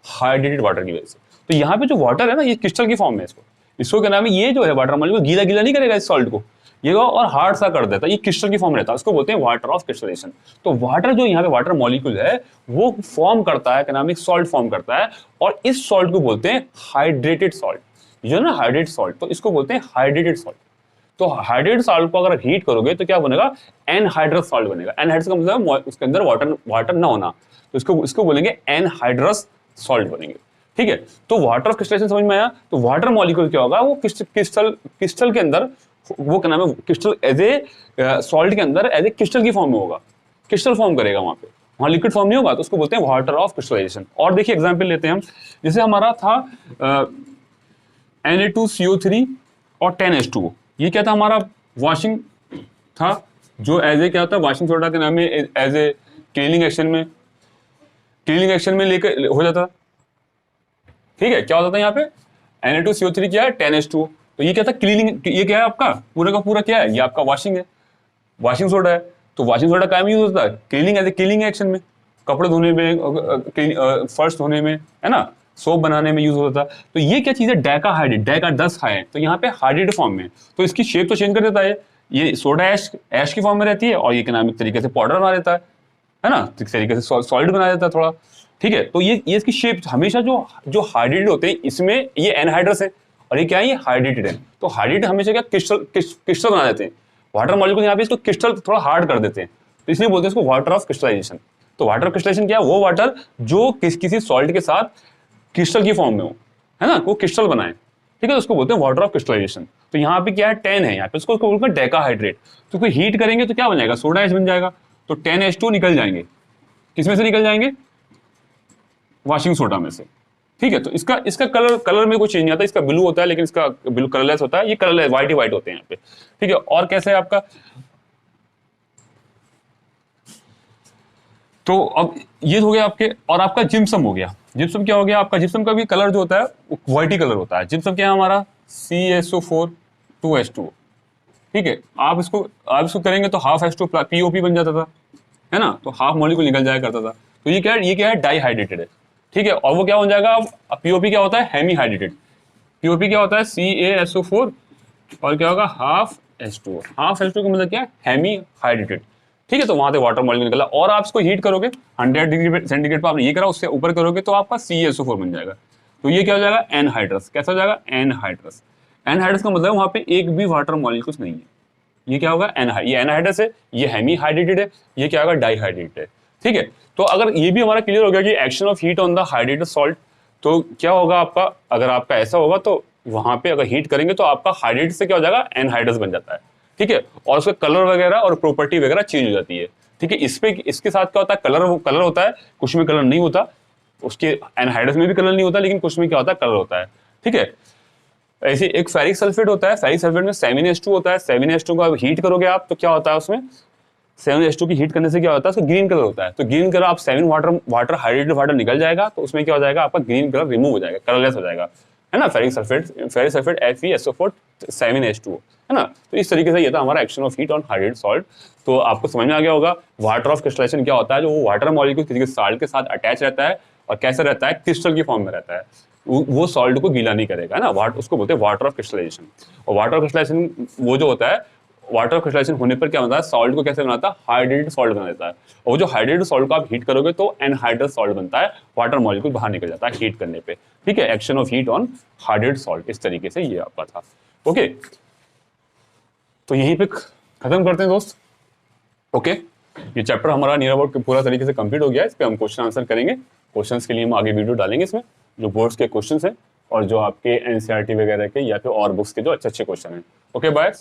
हाइड्रेटेड वाटर की वजह से। तो यहाँ पे जो वाटर है ना, ये क्रिस्टल की फॉर्म में, इसको इसको क्या नाम है, ये जो है वाटर मॉलिक्यूल गीला गीला नहीं करेगा इस सॉल्ट को, ये और हार्ड सा कर देता है, ये क्रिस्टल की फॉर्म रहता है, उसको बोलते हैं वाटर ऑफ क्रिस्टलाइजेशन। तो वाटर जो यहाँ पे वाटर मॉलिक्यूल है वो फॉर्म करता है, क्या नाम है, सॉल्ट फॉर्म करता है, और इस सॉल्ट को बोलते हैं हाइड्रेटेड सॉल्ट। जो है ना हाइड्रेटेड सॉल्ट, तो इसको बोलते हैं हाइड्रेटेड सॉल्ट। तो हाइड्रेटेड सॉल्ट को अगर हीट करोगे तो क्या बनेगा, एनहाइड्रस सॉल्ट बनेगा। एनहाइड्रस का मतलब उसके अंदर वाटर ना होना, तो इसको बोलेंगे एनहाइड्रस सॉल्ट बनेंगे, ठीक है। तो वाटर ऑफ क्रिस्टलाइजेशन समझ में आया। तो वाटर मॉलिक्यूल क्या होगा, वो क्रिस्टल के अंदर, वो क्या नाम है, क्रिस्टल एज ए सॉल्ट के अंदर एज ए क्रिस्टल की फॉर्म में होगा, क्रिस्टल फॉर्म करेगा वहां पे, वहां लिक्विड फॉर्म नहीं होगा, तो उसको बोलते हैं वाटर ऑफ क्रिस्टलाइजेशन। और देखिए एग्जांपल लेते हैं हम, जैसे हमारा था Na2CO3 और 10H2O, ये क्या था हमारा, वॉशिंग था, जो एज ए क्या होता है, वॉशिंग सोडा के नाम में एज ए क्लीनिंग एक्शन में लेकर हो जाता, ठीक है। क्या होता था यहाँ पे, Na2CO3 क्या है, 10H2O, तो ये क्या था क्लीनिंग, ये क्या है आपका पूरा का पूरा क्या है, ये आपका वॉशिंग है, वॉशिंग सोडा है। तो वॉशिंग सोडा काम यूज होता है cleaning, as a cleaning action में, कपड़े धोने में, फर्श धोने में, है ना, सोप बनाने में यूज होता था। तो ये क्या चीज है, डाइकाहाइड्रेट, डाइका 10 है, तो यहाँ पे हाइड्रेटेड फॉर्म में, तो इसकी शेप तो चेंज कर देता है, ये सोडा ऐश की फॉर्म में रहती है, और ये क्या नाम, एक तरीके से पाउडर बना देता है ना, एक तरीके से सॉलिड बना देता है थोड़ा, ठीक है। तो ये इसकी शेप हमेशा जो हाइड्रेटेड होते हैं, इसमें ये एनहाइड्रस है, और ये क्या है, ये हाइड्रेटेड है। तो हाइड्रेटेड हमेशा क्या क्रिस्टल बना देते हैं, वाटर मॉलिक्यूल यहाँ पे इसको क्रिस्टल थोड़ा हार्ड कर देते हैं, तो इसलिए बोलते हैं इसको वाटर ऑफ क्रिस्टलाइजेशन। तो वाटर ऑफ क्रिस्टलाइजेशन क्या है, वो वाटर जो किसी सॉल्ट के साथ क्रिस्टल की फॉर्म में हो, है ना, वो क्रिस्टल बनाए, ठीक है, तो उसको बोलते हैं वाटर ऑफ क्रिस्टलाइजेशन। तो यहाँ पे क्या है, 10 है यहाँ पे, उसको बोलते हैं डेकाहाइड्रेट। तो कोई हीट करेंगे तो क्या बन जाएगा, सोडा एच बन जाएगा, तो 10H2 निकल जाएंगे, किसमें से निकल जाएंगे, वॉशिंग सोडा में से, ठीक है। तो इसका कलर में कोई चेंज नहीं आता, इसका ब्लू होता है, लेकिन इसका ब्लू कलरलेस होता है, ये कलरलेस व्हाइट ही व्हाइट होते हैं यहाँ पे, ठीक है। और कैसे है आपका, तो अब ये हो गया आपके, और आपका जिप्सम हो गया। जिप्सम क्या हो गया आपका, जिप्सम का भी कलर जो होता है व्हाइट ही कलर होता है। जिप्सम क्या है हमारा, CaSO4 2H2O, ठीक है। आप इसको करेंगे तो हाफ H2 POP बन जाता था, है ना, तो हाफ मॉलिक्यूल निकल जाया करता था। तो ये क्या है डाइहाइड्रेटेड है, ठीक है। और वो क्या बन जाएगा, अब POP क्या होता है, हेमी हाइड्रेटेड। POP क्या होता है, CaSO4 और क्या होगा, हाफ H2O। हाफ H2O का मतलब क्या है, हेमी हाइड्रेटेड, ठीक है। तो वहां से वाटर मॉलिक्यूल निकला, और आप इसको हीट करोगे 100 डिग्री सेंटीग्रेड पर, आपने ये करा, उससे ऊपर करोगे तो आपका CaSO4 बन जाएगा। तो ये क्या हो जाएगा, एनहाइड्रस। कैसा हो जाएगा, एनहाइड्रस। एनहाइड्रस का मतलब वहां पे एक भी वाटर मॉलिक्यूल्स नहीं है, ये क्या होगा, ये एनहाइड्रस है, ये हेमी हाइड्रेटेड है, ये क्या होगा, डाइहाइड्रेटेड है, ठीक है। तो अगर ये भी हमारा क्लियर हो गया कि action of heat on the hydrated salt, तो क्या होगा आपका, अगर आपका ऐसा होगा तो वहां पे अगर हीट करेंगे तो आपका हाइड्रेट से क्या हो जाएगा, एनहाइड्रस बन जाता है, ठीक है। और उसका कलर वगैरह और प्रॉपर्टी वगैरह चेंज हो जाती है, ठीक है। इसके साथ क्या होता है, कलर होता है, कुछ में कलर नहीं होता, उसके एनहाइड्रस में भी कलर नहीं होता, लेकिन कुछ में क्या होता है, कलर होता है, ठीक है। ऐसे एक फेरिक सल्फेट होता है, फेरिक सल्फेट में 7H2 होता है। 7H2 को हीट करोगे आप तो क्या होता है उसमें, 7H2 की हीट करने से क्या होता है, उसका ग्रीन कलर होता है। तो ग्रीन कलर आप 7 वाटर हाइड्रेटेड वाटर निकल जाएगा, तो उसमें क्या हो जाएगा, आपका ग्रीन कलर रिमूव हो जाएगा, कलरलेस हो जाएगा, है ना। फेरिक सल्फेट FeSO4 7H2O, है ना। तो इस तरीके से ये था हमारा action of heat on hydrated salt. तो आपको समझ में आ गया होगा वाटर ऑफ क्रिस्टलाइजेशन क्या होता है, जो वो वाटर मॉलिक्यूल किसी के सॉल्ट के साथ अटैच रहता है, और कैसा रहता है, क्रिस्टल की फॉर्म में रहता है, वो सॉल्ट को गीला नहीं करेगा, है ना। उसको बोलते हैं वाटर ऑफ क्रिस्टलाइजेशन। और वाटर ऑफ क्रिस्टलाइजेशन वो जो होता है, वाटर ऑफ क्रिस्टलाइजेशन होने पर क्या होता है, सॉल्ट को कैसे बनाता है, हाइड्रेटेड सॉल्ट बना देता है। और वो जो हाइड्रेटेड सॉल्ट को आप हीट करोगे तो एनहाइड्रस सॉल्ट बनता है, वाटर मॉलिक्यूल बाहर निकल जाता है हीट करने पे, ठीक है। Action of heat on hydrated salt, इस तरीके से ये आपका था, ओके। तो यहीं पे खत्म करते हैं दोस्त, ओके। ये चैप्टर हमारा नियर अबाउट पूरा तरीके से कंप्लीट हो गया है। इस पे हम क्वेश्चन आंसर करेंगे। क्वेश्चंस के लिए हम आगे वीडियो डालेंगे इसमें, जो बोर्ड्स के क्वेश्चंस हैं और जो आपके एनसीईआरटी वगैरह के या फिर और बुक्स के जो अच्छे अच्छे क्वेश्चन हैं। Okay bye.